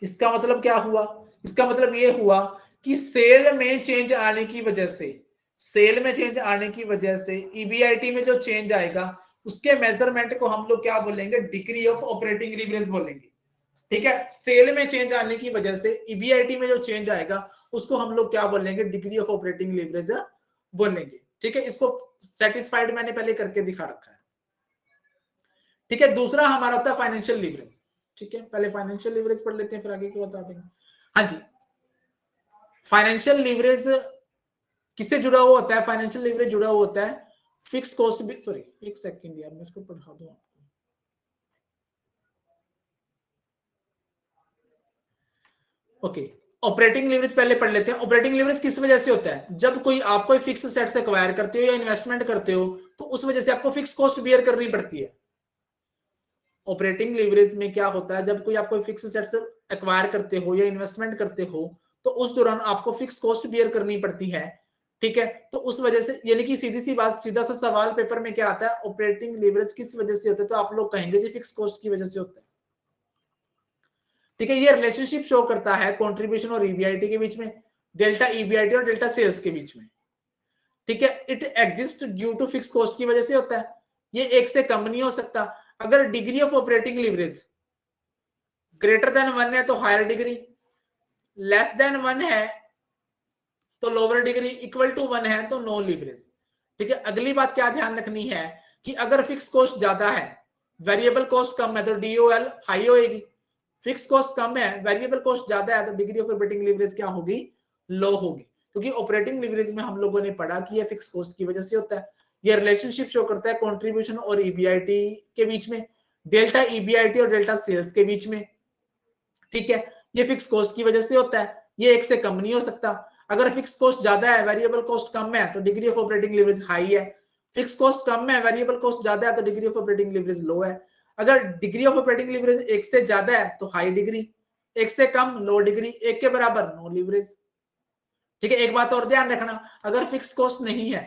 इसका मतलब क्या हुआ, इसका मतलब ये हुआ कि सेल में चेंज आने की वजह से, सेल में चेंज आने की वजह से ईबीआईटी में जो चेंज आएगा उसके मेजरमेंट को हम लोग क्या बोलेंगे, डिग्री ऑफ ऑपरेटिंग लीवरेज बोलेंगे। ठीक है, सेल में चेंज आने की वजह से ईबीआईटी में जो चेंज आएगा उसको हम लोग क्या बोलेंगे, डिग्री ऑफ ऑपरेटिंग लीवरेज बोलेंगे। ठीक है, इसको सेटिस्फाइड मैंने पहले करके दिखा रखा है। ठीक है, दूसरा हमारा होता है फाइनेंशियल लीवरेज। ठीक है, पहले फाइनेंशियल लीवरेज पढ़ लेते हैं फिर आगे को बता देंगे। हाँ जी, फाइनेंशियल लीवरेज किससे जुड़ा हुआ होता है, फाइनेंशियल लीवरेज जुड़ा हुआ होता है फिक्स कॉस्ट भी, सॉरी एक सेकंड यार मैं इसको पढ़ा दूं आपको। ओके, ऑपरेटिंग लीवरेज पहले पढ़ लेते हैं। ऑपरेटिंग लीवरेज किस वजह से होता है, जब कोई आप कोई फिक्स सेट से एक्वायर करते हो या इन्वेस्टमेंट करते हो तो उस वजह से आपको फिक्स कॉस्ट बियर करनी पड़ती है। ऑपरेटिंग लीवरेज में क्या होता है, जब कोई आप कोई फिक्स सेट से एक्वायर करते हो या इन्वेस्टमेंट करते हो तो उस दौरान आपको फिक्स कॉस्ट बियर करनी पड़ती है। ठीक है, तो उस वजह से, यानी कि सीधी सी बात, सीधा सा सवाल पेपर में क्या आता है, ऑपरेटिंग लीवरेज किस वजह से होता है, तो आप लोग कहेंगे जी फिक्स कॉस्ट की वजह से होता है। ठीक है, ये रिलेशनशिप शो करता है कंट्रीब्यूशन और ईबीआईटी के बीच में, डेल्टा ईबीआईटी और डेल्टा सेल्स के बीच में। ठीक है, it exist due to fix cost की वजह से होता है, ये एक से कम नहीं हो सकता। अगर degree of operating leverage greater than 1 है तो हायर डिग्री, लेस देन 1 है तो लोअर डिग्री, इक्वल टू 1 है तो नो लीवरेज। ठीक है, अगली बात क्या ध्यान रखनी है कि अगर फिक्स कॉस्ट ज्यादा है, वेरिएबल कॉस्ट कम है तो डीओएल हाई होगी, फिक्स कॉस्ट कम है वेरिएबल कॉस्ट ज्यादा है तो डिग्री ऑफ ऑपरेटिंग लीवरेज क्या होगी, लो होगी। क्योंकि ऑपरेटिंग लीवरेज में हम लोगों ने पढ़ा कि ये फिक्स कॉस्ट की वजह से होता है। ये रिलेशनशिप शो करता है कंट्रीब्यूशन और ईबीआईटी के बीच में, डेल्टा ईबीआईटी और डेल्टा सेल्स के बीच में। ठीक है, ये फिक्स कॉस्ट की वजह से होता है, ये एक से कम नहीं हो सकता। अगर फिक्स कॉस्ट ज्यादा है वेरिएबल कॉस्ट कम है तो degree of operating leverage high है, फिक्स कॉस्ट कम है वेरिएबल कॉस्ट ज्यादा है तो डिग्री ऑफ ऑपरेटिंग लीवरेज लो है। अगर डिग्री ऑफ ऑपरेटिंग लीवरेज एक से ज्यादा है तो हाई डिग्री, एक से कम लो डिग्री, एक के बराबर नो लीवरेज। ठीक है, एक बात और ध्यान रखना, अगर फिक्स कॉस्ट नहीं है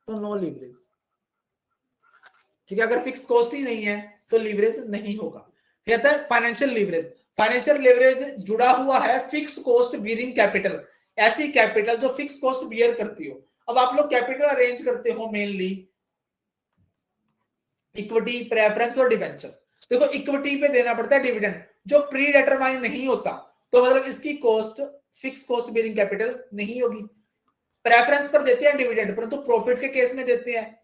तो नो लीवरेज। ठीक है, अगर फिक्स कॉस्ट ही नहीं है तो लीवरेज नहीं होगा। कहता है फाइनेंशियल लीवरेज, फाइनेंशियल लीवरेज जुड़ा हुआ है फिक्स कॉस्ट बियरिंग कैपिटल, ऐसी कैपिटल जो फिक्स कॉस्ट बियर करती हो। अब आप लोग कैपिटल अरेंज करते हो मेनली इक्विटी, प्रेफरेंस और डिबेंचर। देखो इक्विटी पे देना पड़ता है डिविडेंड जो प्री डिटरमाइन नहीं होता, तो मतलब इसकी cost fix cost bearing capital नहीं होगी। प्रेफरेंस पर देते हैं डिविडेंड, परंतु प्रॉफिट के केस में देते हैं,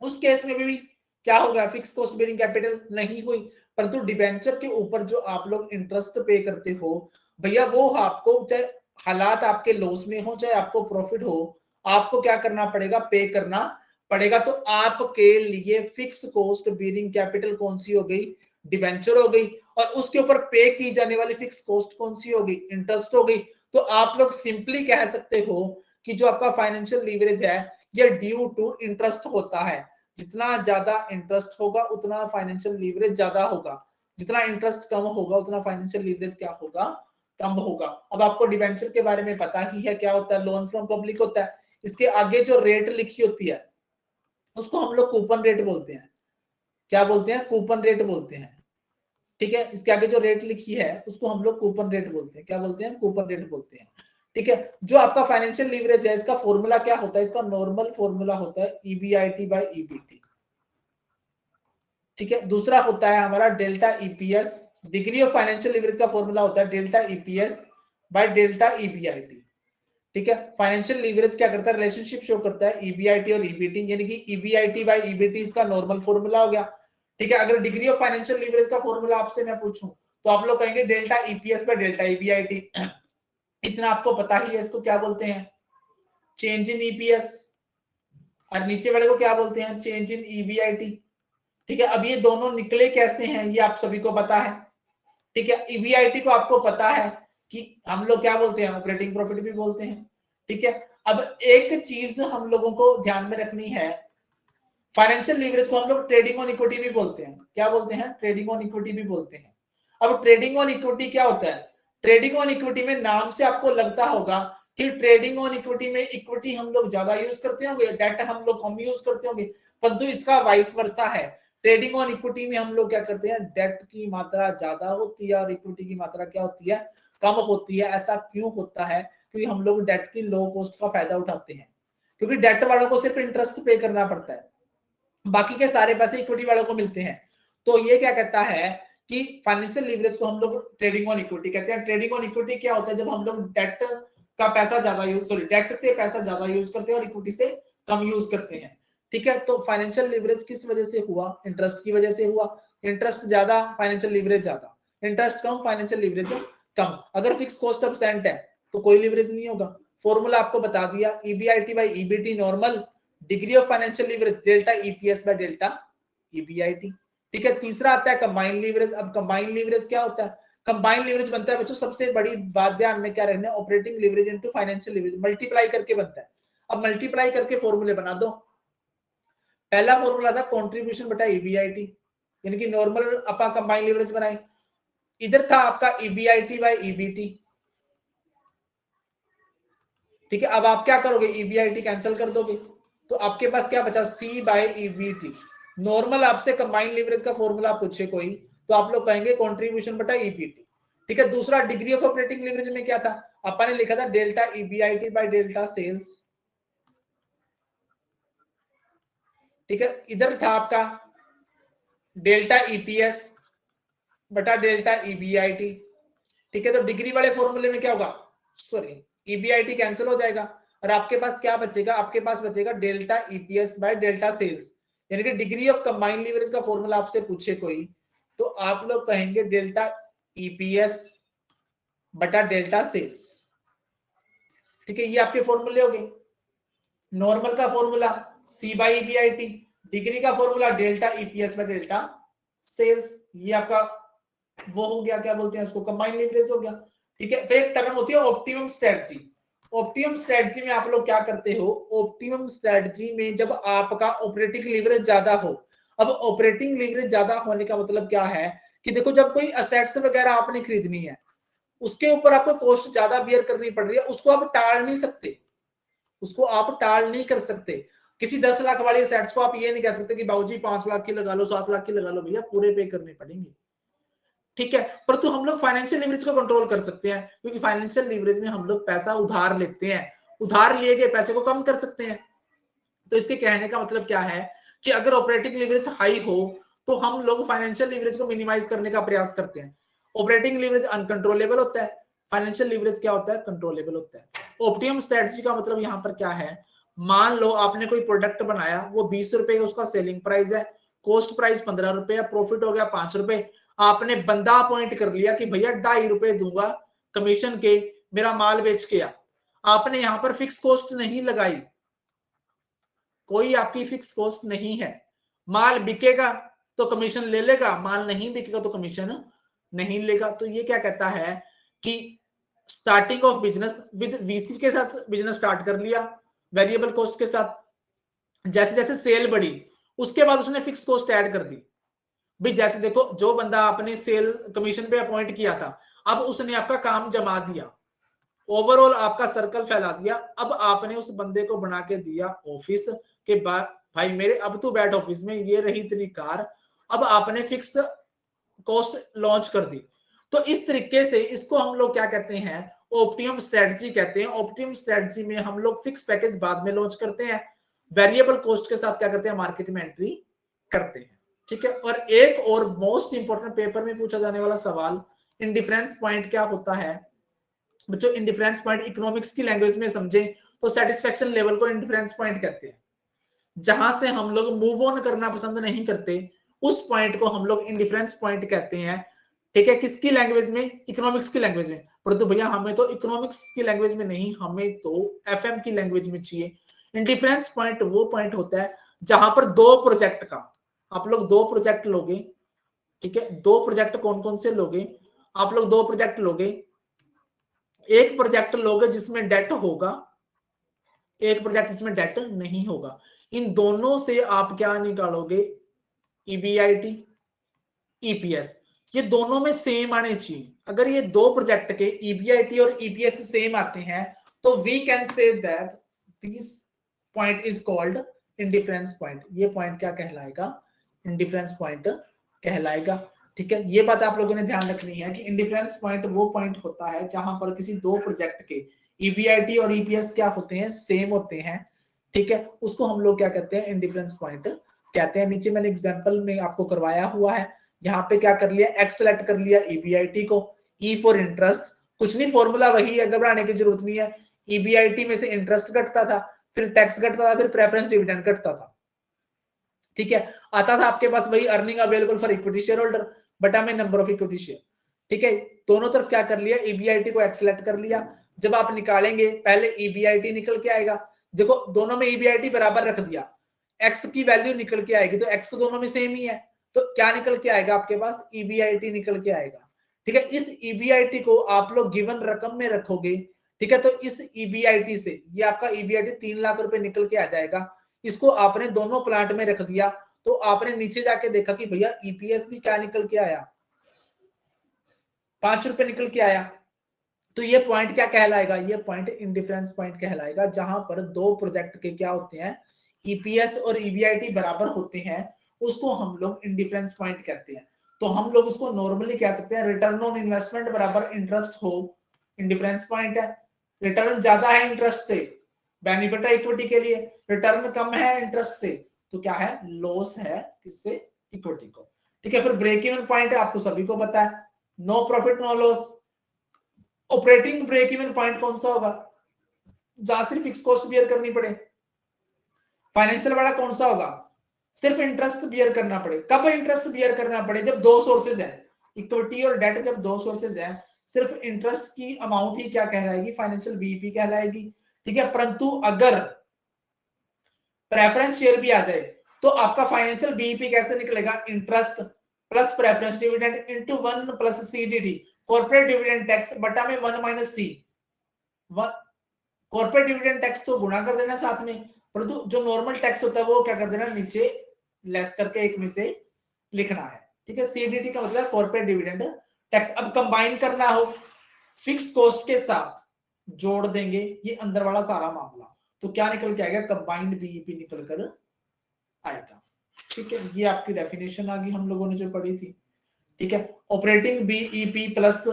उस केस में भी क्या होगा, फिक्स कॉस्ट बेरिंग कैपिटल नहीं हुई। परंतु डिबेंचर के ऊपर जो आप लोग इंटरेस्ट पे करते हो भैया, वो आपको चाहे हालात आपके लॉस में हो चाहे आपको प्रॉफिट हो, आपको क्या करना पड़ेगा, पे करना पड़ेगा। तो आपके लिए फिक्स कॉस्ट बेरिंग कैपिटल कौन सी हो गई, डिबेंचर हो गई, और उसके ऊपर पे की जाने वाली फिक्स कॉस्ट कौन सी हो गई, इंटरेस्ट हो गई। तो आप लोग सिंपली कह सकते हो कि जो आपका फाइनेंशियल लीवरेज है ये ड्यू टू इंटरेस्ट होता है। जितना ज्यादा इंटरेस्ट होगा उतना फाइनेंशियल लीवरेज ज्यादा होगा, जितना इंटरेस्ट कम होगा उतना फाइनेंशियल लीवरेज क्या होगा, कम होगा। अब आपको डिबेंचर के बारे में पता ही है क्या होता है, लोन फ्रॉम पब्लिक होता है। इसके आगे जो रेट लिखी होती है उसको हम लोग कूपन रेट बोलते हैं। क्या बोलते हैं, कूपन रेट बोलते हैं। ठीक है, इसके आगे जो रेट लिखी है उसको हम लोग कूपन रेट बोलते हैं। क्या बोलते हैं, कूपन रेट बोलते हैं। ठीक है, जो आपका फाइनेंशियल लीवरेज है इसका फॉर्मूला क्या होता है, इसका नॉर्मल फॉर्मूला होता है ईबीआईटी बाय ईबीटी। ठीक है, दूसरा होता है हमारा delta EPS. Degree of financial leverage का फॉर्मूला होता है delta EPS by delta EBIT. ठीक है, फाइनेंशियल लीवरेज क्या करता है, रिलेशनशिप शो करता है ईबीआईटी और ईबीटी, यानी कि ईबीआईटी बाय ईबीटी इसका नॉर्मल फॉर्मूला हो गया। ठीक है, अगर डिग्री ऑफ फाइनेंशियल लीवरेज का फॉर्मूला आपसे मैं पूछूं तो आप लोग कहेंगे delta EPS by delta EBIT. इतना आपको पता ही है, इसको क्या बोलते हैं, चेंज इन ईपीएस, और नीचे वाले को क्या बोलते हैं, चेंज इन ईबीआईटी। ठीक है, अब ये दोनों निकले कैसे हैं ये आप सभी को पता है। ठीक है, ईबीआईटी को आपको पता है कि हम लोग क्या बोलते हैं, ऑपरेटिंग प्रॉफिट भी बोलते हैं। ठीक है, अब एक चीज हम लोगों को ध्यान में रखनी है, फाइनेंशियल लीवरेज को हम लोग ट्रेडिंग ऑन इक्विटी भी बोलते हैं। क्या बोलते हैं, ट्रेडिंग ऑन इक्विटी भी बोलते हैं। अब ट्रेडिंग ऑन इक्विटी क्या होता है, ट्रेडिंग ऑन इक्विटी में नाम से आपको लगता होगा कि ट्रेडिंग ऑन इक्विटी में इक्विटी हम लोग ज्यादा यूज करते होंगे, डेट हम लोग कम यूज करते होंगे, परंतु इसका वाइस वर्सा है। ट्रेडिंग ऑन इक्विटी में हम लोग क्या करते हैं, डेट की मात्रा ज्यादा होती है और इक्विटी की मात्रा क्या होती है, कम होती है। ऐसा क्यों होता है, क्योंकि हम लोग डेट की लो कॉस्ट का फायदा उठाते हैं, क्योंकि डेट वालों को सिर्फ इंटरेस्ट पे करना पड़ता है, बाकी के सारे पैसे इक्विटी वालों को मिलते हैं। तो ये क्या कहता है कि फाइनेंशियल लीवरेज को हम लोग ट्रेडिंग ऑन इक्विटी कहते हैं। ट्रेडिंग ऑन इक्विटी क्या होता है, जब हम लोग डेट का पैसा ज्यादा यूज, सॉरी डेट से पैसा ज्यादा यूज करते हैं और इक्विटी से कम यूज करते हैं। ठीक है, तो फाइनेंशियल लीवरेज किस वजह से हुआ, इंटरेस्ट की वजह से हुआ। इंटरेस्ट ज्यादा फाइनेंशियल लीवरेज ज्यादा, इंटरेस्ट कम फाइनेंशियल लीवरेज कम। अगर फिक्स कॉस्ट परसेंट है तो कोई लीवरेज नहीं होगा। फॉर्मूला आपको बता दिया, EBIT by EBT normal, degree of financial leverage delta EPS by delta EBIT. ठीक है, तीसरा आता है कंबाइंड लीवरेज। अब कंबाइंड लीवरेज क्या होता है, कंबाइंड लीवरेज बनता है बच्चों, सबसे बड़ी बात ध्यान में क्या रखना है, operating leverage into financial leverage multiply करके बनता है। अब मल्टीप्लाई करके फॉर्मूले बना दो। पहला फॉर्मूला था कंट्रीब्यूशन बटा ईबीआईटी, यानी कि नॉर्मल अपा कंबाइंड लीवरेज बनाए, इधर था आपका ईबीआईटी बाय ईबीटी। ठीक है, अब आप क्या करोगे, ईबीआईटी कैंसिल कर दोगे, तो आपके पास क्या बचा, सी बाय ईबीटी। नॉर्मल आपसे कंबाइंड लीवरेज का फॉर्मूला पूछे कोई तो आप लोग कहेंगे कंट्रीब्यूशन बटा ईबीटी। ठीक है, दूसरा डिग्री ऑफ ऑपरेटिंग लीवरेज में क्या था, अपन ने लिखा था delta EBIT bye delta sales. ठीक है, इधर था आपका डेल्टा ईपीएस बटा डेल्टा ईबीआईटी। ठीक है, तो डिग्री वाले फॉर्मूले में क्या होगा, सॉरी ईबीआईटी कैंसिल हो जाएगा और आपके पास क्या बचेगा, आपके पास बचेगा delta EPS by delta sales. यानी कि डिग्री ऑफ कंबाइंड लीवरेज का फॉर्मूला आपसे पूछे कोई तो आप लोग कहेंगे डेल्टा ईपीएस बटा डेल्टा सेल्स। ठीक है, ये आपके फॉर्मूले हो गए। नॉर्मल का formula C by EBIT, degree का formula delta EPS by delta sales, ये आपका वो हो गया, क्या बोलते हैं उसको, कंबाइंड लीवरेज हो गया। ठीक है, फिर एक टर्म होती है ऑप्टिमम स्ट्रेटजी। ऑप्टिमम स्ट्रेटजी में आप लोग क्या करते हो, ऑप्टिमम स्ट्रेटजी में जब आपका ऑपरेटिंग लीवरेज ज्यादा हो। अब ऑपरेटिंग लीवरेज ज्यादा होने का मतलब क्या है कि देखो जब कोई असेट्स वगैरह आपने खरीदनी है उसके ऊपर आपको कॉस्ट ज्यादा बियर करनी पड़ रही है, उसको आप टाल नहीं सकते, उसको आप टाल नहीं कर सकते। किसी 10 लाख वाली असेट्स को आप ये नहीं कह सकते कि बाबूजी 5 लाख की लगा लो, 7 लाख की लगा लो, भैया पूरे पे करने पड़ेंगे। ठीक है, परंतु हम लोग फाइनेंशियल लीवरेज को कंट्रोल कर सकते हैं, क्योंकि फाइनेंशियल लीवरेज में हम लोग पैसा उधार लेते हैं, उधार लिए गए पैसे को कम कर सकते हैं। तो इसके कहने का मतलब क्या है कि अगर ऑपरेटिंग लीवरेज हाई हो तो हम लोग फाइनेंशियल लीवरेज को मिनिमाइज करने का प्रयास करते हैं। ऑपरेटिंग लीवरेज अनकंट्रोलेबल होता है, फाइनेंशियल लीवरेज क्या होता है, कंट्रोलेबल होता है। ऑप्टिमम स्ट्रेटजी का मतलब यहाँ पर क्या है, मान लो आपने कोई प्रोडक्ट बनाया, वो 20 रुपए उसका सेलिंग प्राइस है, कॉस्ट प्राइस 15 रुपए, प्रॉफिट हो गया 5 रुपए। आपने बंदा अपॉइंट कर लिया कि भैया 2.5 रुपए दूंगा कमीशन के मेरा माल बेच के आ। आपने यहां पर फिक्स कॉस्ट नहीं लगाई, कोई आपकी फिक्स कॉस्ट नहीं है। माल बिकेगा तो कमीशन ले लेगा, माल नहीं बिकेगा तो कमीशन नहीं लेगा। तो ये क्या कहता है कि starting of business with VC के साथ बिजनेस स्टार्ट कर लिया वेरिएबल कॉस्ट के साथ, जैसे जैसे सेल बढ़ी उसके बाद उसने फिक्स कॉस्ट ऐड कर दी। भाई जैसे देखो, जो बंदा आपने सेल कमीशन पे अपॉइंट किया था, अब उसने आपका काम जमा दिया, ओवरऑल आपका सर्कल फैला दिया। अब आपने उस बंदे को बना के दिया ऑफिस के बाद, भाई मेरे अब तू बैठ ऑफिस में, ये रही तेरी कार। अब आपने फिक्स कॉस्ट लॉन्च कर दी। तो इस तरीके से इसको हम लोग क्या कहते हैं, ऑप्टिमम स्ट्रेटजी कहते हैं। ऑप्टिमम स्ट्रेटजी में हम लोग फिक्स पैकेज बाद में लॉन्च करते हैं, वेरिएबल कॉस्ट के साथ क्या करते हैं, मार्केट में एंट्री करते हैं। ठीक है। और एक और मोस्ट इंपोर्टेंट पेपर में पूछा जाने वाला सवाल, इंडिफरेंस पॉइंट क्या होता है बच्चों। इंडिफरेंस पॉइंट इकोनॉमिक्स की लैंग्वेज में समझे तो सेटिस्फेक्शन लेवल को इंडिफरेंस पॉइंट कहते हैं। जहां से हम लोग मूव ऑन करना पसंद नहीं करते, उस पॉइंट को हम लोग इंडिफरेंस पॉइंट कहते हैं। ठीक है, किसकी लैंग्वेज में, इकोनॉमिक्स की लैंग्वेज में। परंतु भैया हमें तो इकोनॉमिक्स की लैंग्वेज में नहीं, हमें तो एफएम की लैंग्वेज में चाहिए। इंडिफरेंस पॉइंट वो पॉइंट होता है जहां पर दो प्रोजेक्ट का, आप लोग दो प्रोजेक्ट लोगे। ठीक है, दो प्रोजेक्ट कौन कौन से लोगे, आप लोग दो प्रोजेक्ट लोगे। एक प्रोजेक्ट लोगे जिसमें डेट होगा, एक प्रोजेक्ट जिसमें डेट नहीं होगा। इन दोनों से आप क्या निकालोगे, ईबीआईटी, ईपीएस। ये दोनों में सेम आने चाहिए। अगर ये दो प्रोजेक्ट के ईबीआईटी और ईपीएस सेम आते हैं तो we can say that this point is called indifference point. ये पॉइंट क्या कहलाएगा, इंडिफरेंस पॉइंट कहलाएगा। ठीक है, ये बात आप लोगों ने ध्यान रखनी है कि इंडिफरेंस पॉइंट वो पॉइंट होता है जहां पर किसी दो प्रोजेक्ट के ईबीआईटी और ईपीएस क्या होते हैं, सेम होते हैं। ठीक है, उसको हम लोग क्या कहते हैं, इंडिफरेंस पॉइंट कहते हैं। नीचे मैंने एग्जांपल में आपको करवाया हुआ है, यहाँ पे क्या कर लिया, एक्स सेलेक्ट कर लिया ईबीआईटी को, ई फॉर इंटरेस्ट, कुछ नहीं, फॉर्मूला वही है, घबराने की जरूरत नहीं है। ईबीआईटी में से इंटरेस्ट घटता था, फिर टैक्स घटता था, फिर प्रेफरेंस डिविडेंड घटता था। ठीक है, आता था आपके पास वही earning available for equity share holder बटा में नंबर ऑफ इक्विटी शेयर। ठीक है, दोनों तरफ क्या कर लिया, ईबीआईटी को एक्स सेलेक्ट कर लिया। जब आप निकालेंगे पहले ईबीआईटी निकल के आएगा। देखो दोनों में ईबीआईटी बराबर रख दिया, एक्स की वैल्यू निकल के आएगी, तो एक्स तो दोनों में सेम ही है, तो क्या निकल के आएगा आपके पास, ईबीआईटी निकल के आएगा। ठीक है, इस ईबीआईटी को आप लोग गिवन रकम में रखोगे। ठीक है, तो इस ईबीआईटी से ये आपका ईबीआईटी 3 लाख रुपए निकल के आ जाएगा। इसको आपने दोनों प्लांट में रख दिया, तो आपने नीचे जाके देखा कि भैया ईपीएस भी क्या निकल के आया, 5 रुपए निकल के आया। तो ये पॉइंट क्या कहलाएगा, ये पॉइंट इंडिफरेंस पॉइंट कहलाएगा, जहां पर दो प्रोजेक्ट के क्या होते हैं, ईपीएस और ईबीआईटी बराबर होते हैं, उसको हम लोग इंडिफरेंस पॉइंट कहते हैं। तो हम लोग उसको नॉर्मली कह सकते हैं रिटर्न ऑन इन्वेस्टमेंट बराबर इंटरेस्ट हो, इंडिफरेंस पॉइंट है। रिटर्न ज्यादा है इंटरेस्ट से, बेनिफिट है इक्विटी के लिए, रिटर्न कम है इंटरेस्ट से, तो क्या है, लॉस है किससे, इक्विटी को। ठीक है, फिर ब्रेक इवन पॉइंट है, आपको सभी को पता है, no profit no loss. Operating break even point कौन सा होगा, जहां सिर्फ फिक्स कॉस्ट बियर करनी पड़े। फाइनेंशियल वाला कौन सा होगा, सिर्फ इंटरेस्ट बियर करना पड़े। कब इंटरेस्ट बियर करना पड़े, जब दो सोर्सेज है, इक्विटी और डेट, जब दो सोर्सेज है, सिर्फ इंटरेस्ट की अमाउंट ही क्या कहलाएगी, फाइनेंशियल बीईपी कहलाएगी। ठीक है, परंतु अगर प्रेफरेंस शेयर भी आ जाए तो आपका फाइनेंशियल बीईपी कैसे निकलेगा, interest plus preference dividend into 1 plus CDD, corporate dividend tax बटा में 1 माइनस सी। कॉर्पोरेट डिविडेंड टैक्स तो गुणा कर देना साथ में, परंतु जो नॉर्मल टैक्स होता है वो क्या कर देना, नीचे लेस करके एक में से लिखना है। ठीक है, सीडीडी का मतलब कॉर्पोरेट डिविडेंड टैक्स। अब कंबाइन करना हो फिक्स कॉस्ट के साथ, जोड़ देंगे ये अंदर वाला सारा मामला, तो क्या निकल के आएगा, कंबाइंड बीईपी निकल कर आएगा। ठीक है, ये आपकी डेफिनेशन आ गई हम लोगों ने जो पढ़ी थी। ठीक है, operating BEP plus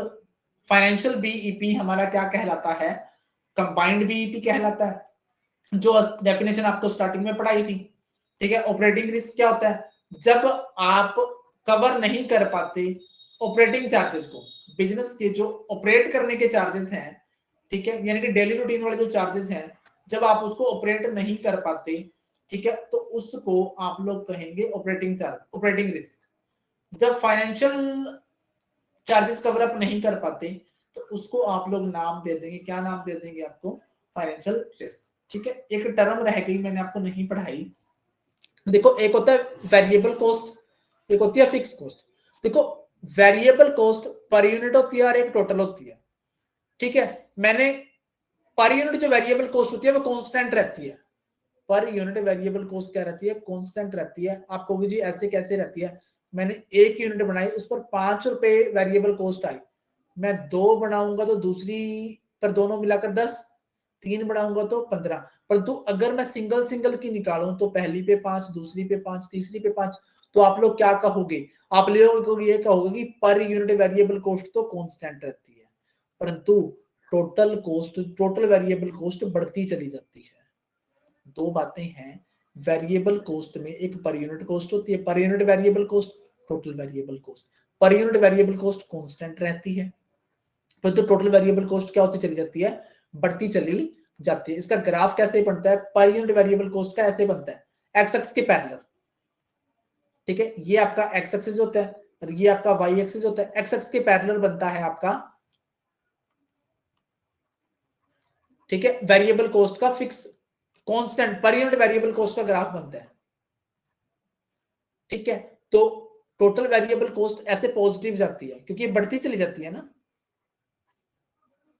financial BEP हमारा क्या कहलाता है, कंबाइंड बीईपी कहलाता है, जो डेफिनेशन आपको स्टार्टिंग में पढ़ाई थी। ठीक है। ऑपरेटिंग रिस्क क्या होता है? जब आप कवर नहीं कर पाते ऑपरेटिंग चार्जेस को, बिजनेस के जो ऑपरेट करने के चार्जेस हैं, ठीक है, यानी कि डेली रूटीन वाले जो चार्जेस हैं, जब आप उसको ऑपरेट नहीं कर पाते, ठीक है, तो उसको आप लोग कहेंगे ऑपरेटिंग चार्ज, ऑपरेटिंग रिस्क। जब फाइनेंशियल चार्जेस कवर अप नहीं कर पाते तो उसको आप लोग नाम दे देंगे, क्या नाम दे देंगे आपको? Financial risk. ठीक है। एक टर्म रह गई, मैंने आपको नहीं पढ़ाई। देखो, एक होता है वेरिएबल कॉस्ट, एक होती है फिक्स कॉस्ट। देखो, वेरिएबल कॉस्ट पर यूनिट होती है और एक टोटल होती है। ठीक है। मैंने पर यूनिट जो वेरिएबल कॉस्ट होती है वो कांस्टेंट रहती है। पर यूनिट वेरिएबल कॉस्ट क्या रहती है? कांस्टेंट रहती है। आप कहोगे जी ऐसे कैसे रहती है? मैंने एक यूनिट बनाई, उस पर 5 रुपए वेरिएबल कॉस्ट आई, मैं 2 बनाऊंगा तो दूसरी पर दोनों मिलाकर 10, 3 बनाऊंगा तो 15। परंतु अगर मैं सिंगल सिंगल की निकालूं तो पहली पे 5, दूसरी पे 5, तीसरी पे 5, तो आप लोग क्या कहोगे? आप लोग ये कहोगे कि पर यूनिट वेरिएबल कॉस्ट तो कांस्टेंट रहती है, परंतु total cost, total variable cost बढ़ती चली जाती है। दो बातें हैं, वेरिएबल कॉस्ट में एक पर यूनिट कॉस्ट होती है, per unit variable cost, total variable cost. Per unit variable cost constant रहती है, परंतु टोटल वेरिएबल कॉस्ट क्या होती चली जाती है? बढ़ती चली जाती है। इसका ग्राफ कैसे बनता है? पर यूनिट वेरिएबल कॉस्ट का ऐसे बनता है, एक्स एक्सिस के पैरेलल। ठीक है, ये आपका एक्स एक्सिस होता है और ये आपका वाई एक्सिस होता है। एक्स एक्सिस के पैरेलल बनता है आपका, ठीक है, वेरिएबल कॉस्ट का fix constant per unit variable cost का ग्राफ बनता है। ठीक है, तो टोटल वेरिएबल कॉस्ट ऐसे पॉजिटिव जाती है क्योंकि ये बढ़ती चली जाती है ना।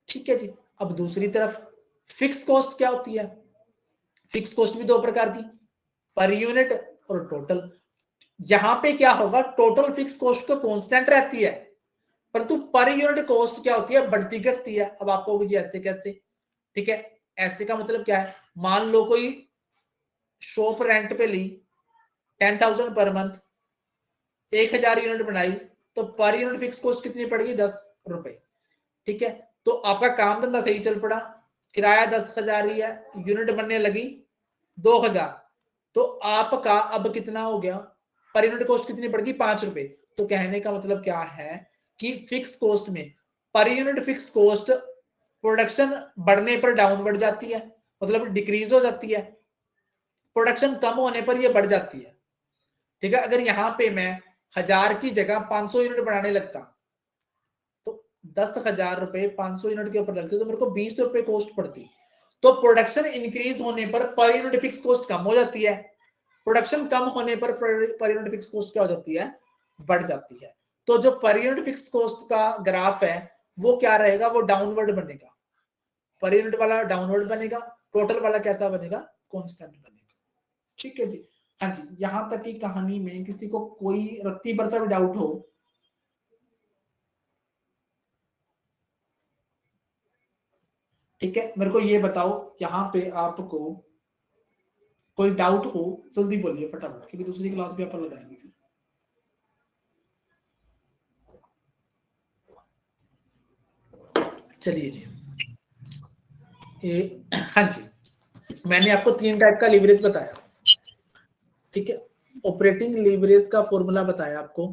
ठीक है जी। अब दूसरी तरफ फिक्स कॉस्ट क्या होती है? फिक्स कॉस्ट भी दो प्रकार की, पर यूनिट और टोटल। यहां पे क्या होगा? टोटल फिक्स कॉस्ट तो कांस्टेंट रहती है, परंतु पर यूनिट कॉस्ट क्या होती है? बढ़ती घटती है। अब आपको जी ऐसे कैसे? ठीक है, ऐसे का मतलब क्या है? मान लो कोई शॉप रेंट पे ली 10,000 पर मंथ, 1,000 यूनिट बनाई, तो पर यूनिट फिक्स कॉस्ट कितनी पड़ेगी? 10 रुपए। ठीक है, तो आपका काम धंधा सही चल पड़ा, किराया 10,000 ही है, यूनिट बनने लगी 2,000, तो आपका अब कितना हो गया? पर यूनिट कॉस्ट कितनी पड़ेगी? 5 रुपए। तो कहने का मतलब क्या है कि फिक्स कॉस्ट में per unit fix cost production बढ़ने पर डाउनवर्ड जाती है, मतलब डिक्रीज हो जाती है, प्रोडक्शन कम होने पर यह बढ़ जाती है। ठीक है, अगर यहां पे मैं 1,000 की जगह 500 यूनिट बनाने लगता तो 10,000 रुपए 500 यूनिट के ऊपर लगते तो मेरे को 20 रुपए कॉस्ट पड़ती। तो प्रोडक्शन इंक्रीज होने पर यूनिट फिक्स कॉस्ट कम हो जाती है, प्रोडक्शन कम होने पर यूनिट फिक्स कॉस्ट क्या हो जाती है? बढ़ जाती है। तो जो पर यूनिट फिक्स कॉस्ट का ग्राफ है वो क्या रहेगा? वो डाउनवर्ड बनेगा, पर यूनिट वाला डाउनवर्ड बनेगा, टोटल वाला कैसा बनेगा? कांस्टेंट बनेगा। ठीक है जी। हाँ जी, यहां तक की कहानी में किसी को कोई रत्ती भर सा भी डाउट हो? ठीक है, मेरे को ये बताओ, यहाँ पे आपको कोई डाउट हो जल्दी बोलिए फटाफट, क्योंकि दूसरी क्लास भी अपन लगाएंगे। चलिए जी, हाँ जी, मैंने आपको 3 टाइप का लीवरेज बताया। ठीक है, ऑपरेटिंग लीवरेज का फॉर्मूला बताया आपको,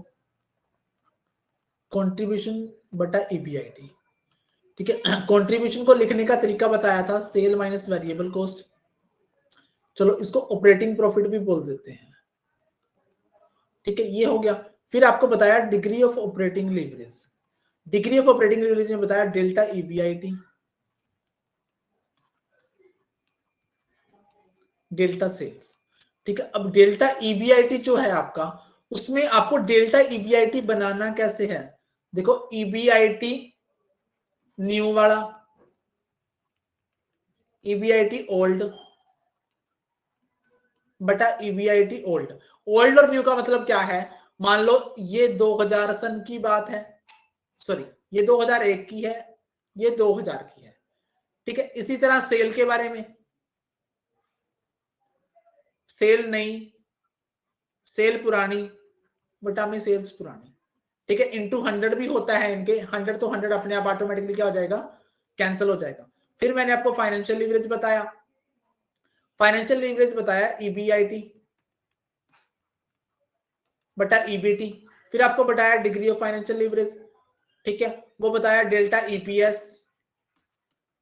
कंट्रीब्यूशन बटा ईबीआईटी। ठीक है, कंट्रीब्यूशन को लिखने का तरीका बताया था, सेल माइनस वेरिएबल कॉस्ट। चलो इसको ऑपरेटिंग प्रॉफिट भी बोल देते हैं। ठीक है, ये हो गया। फिर आपको बताया degree of operating leverage. Degree of operating leverage में बताया डेल्टा ईबीआईटी, डेल्टा सेल्स। ठीक है, अब डेल्टा ईबीआईटी जो है आपका, उसमें आपको डेल्टा ईबीआईटी बनाना कैसे है? देखो, ईबीआईटी न्यू वाला, ईबीआईटी ओल्ड बटा ईबीआईटी ओल्ड। ओल्ड और न्यू का मतलब क्या है? मान लो ये 2000 सन की बात है, सॉरी ये 2001 की है, ये 2000 की है। ठीक है, इसी तरह सेल के बारे में, सेल नई, सेल पुरानी बटा में सेल्स पुरानी। ठीक है, इंटू 100 भी होता है इनके, 100 तो 100 अपने आप ऑटोमेटिकली क्या हो जाएगा? कैंसिल हो जाएगा। फिर मैंने आपको फाइनेंशियल लीवरेज बताया, फाइनेंशियल लीवरेज बताया ईबीआईटी, बटा ईबीटी, फिर आपको बताया डिग्री ऑफ फाइनेंशियल लीवरेज, ठीक है, वो बताया डेल्टा ईपीएस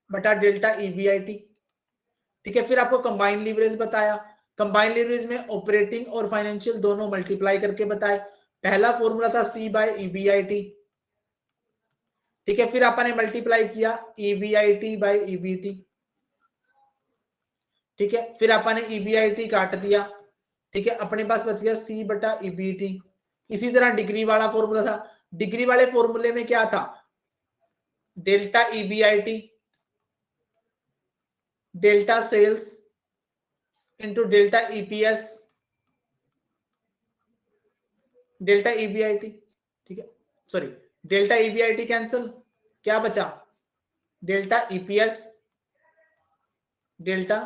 बटा डेल्टा ईबीआईटी, ठीक है, फिर आपको कंबाइंड लीवरेज बताया, कंबाइंड लीवरेज में ऑपरेटिंग और फाइनेंशियल दोनों मल्टीप्लाई करके बताए, पहला फॉर्मूला था सी बाय ईबीआईटी, ठीक है, फिर आपने मल्टीप्लाई किया ईबीआईटी बाय ईबीटी, ठीक है, फिर आपने ईबीआईटी काट दिया, ठीक है, अपने पास बच गया सी बटा ईबीटी। इसी तरह डिग्री वाला फॉर्मूला था, डिग्री वाले फॉर्मूले में क्या था, delta EBIT delta sales into delta EPS delta EBIT, ठीक है, सॉरी डेल्टा ईबीआईटी कैंसिल, क्या बचा डेल्टा ईपीएस डेल्टा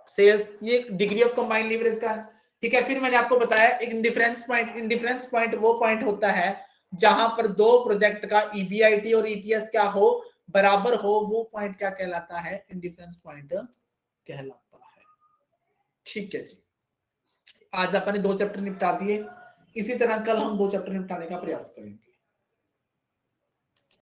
सेल्स, ये डिग्री ऑफ कंबाइंड लीवरेज का है, ठीक है। फिर मैंने आपको बताया एक इंडिफरेंस पॉइंट वो पॉइंट होता है जहां पर दो प्रोजेक्ट का ईबीआईटी और ईपीएस क्या हो, बराबर हो, वो पॉइंट क्या कहलाता है, इंडिफरेंस पॉइंट कहलाता है, ठीक है जी। आज अपन ने 2 चैप्टर निपटा दिए, इसी तरह कल हम 2 चैप्टर निपटाने का प्रयास करेंगे।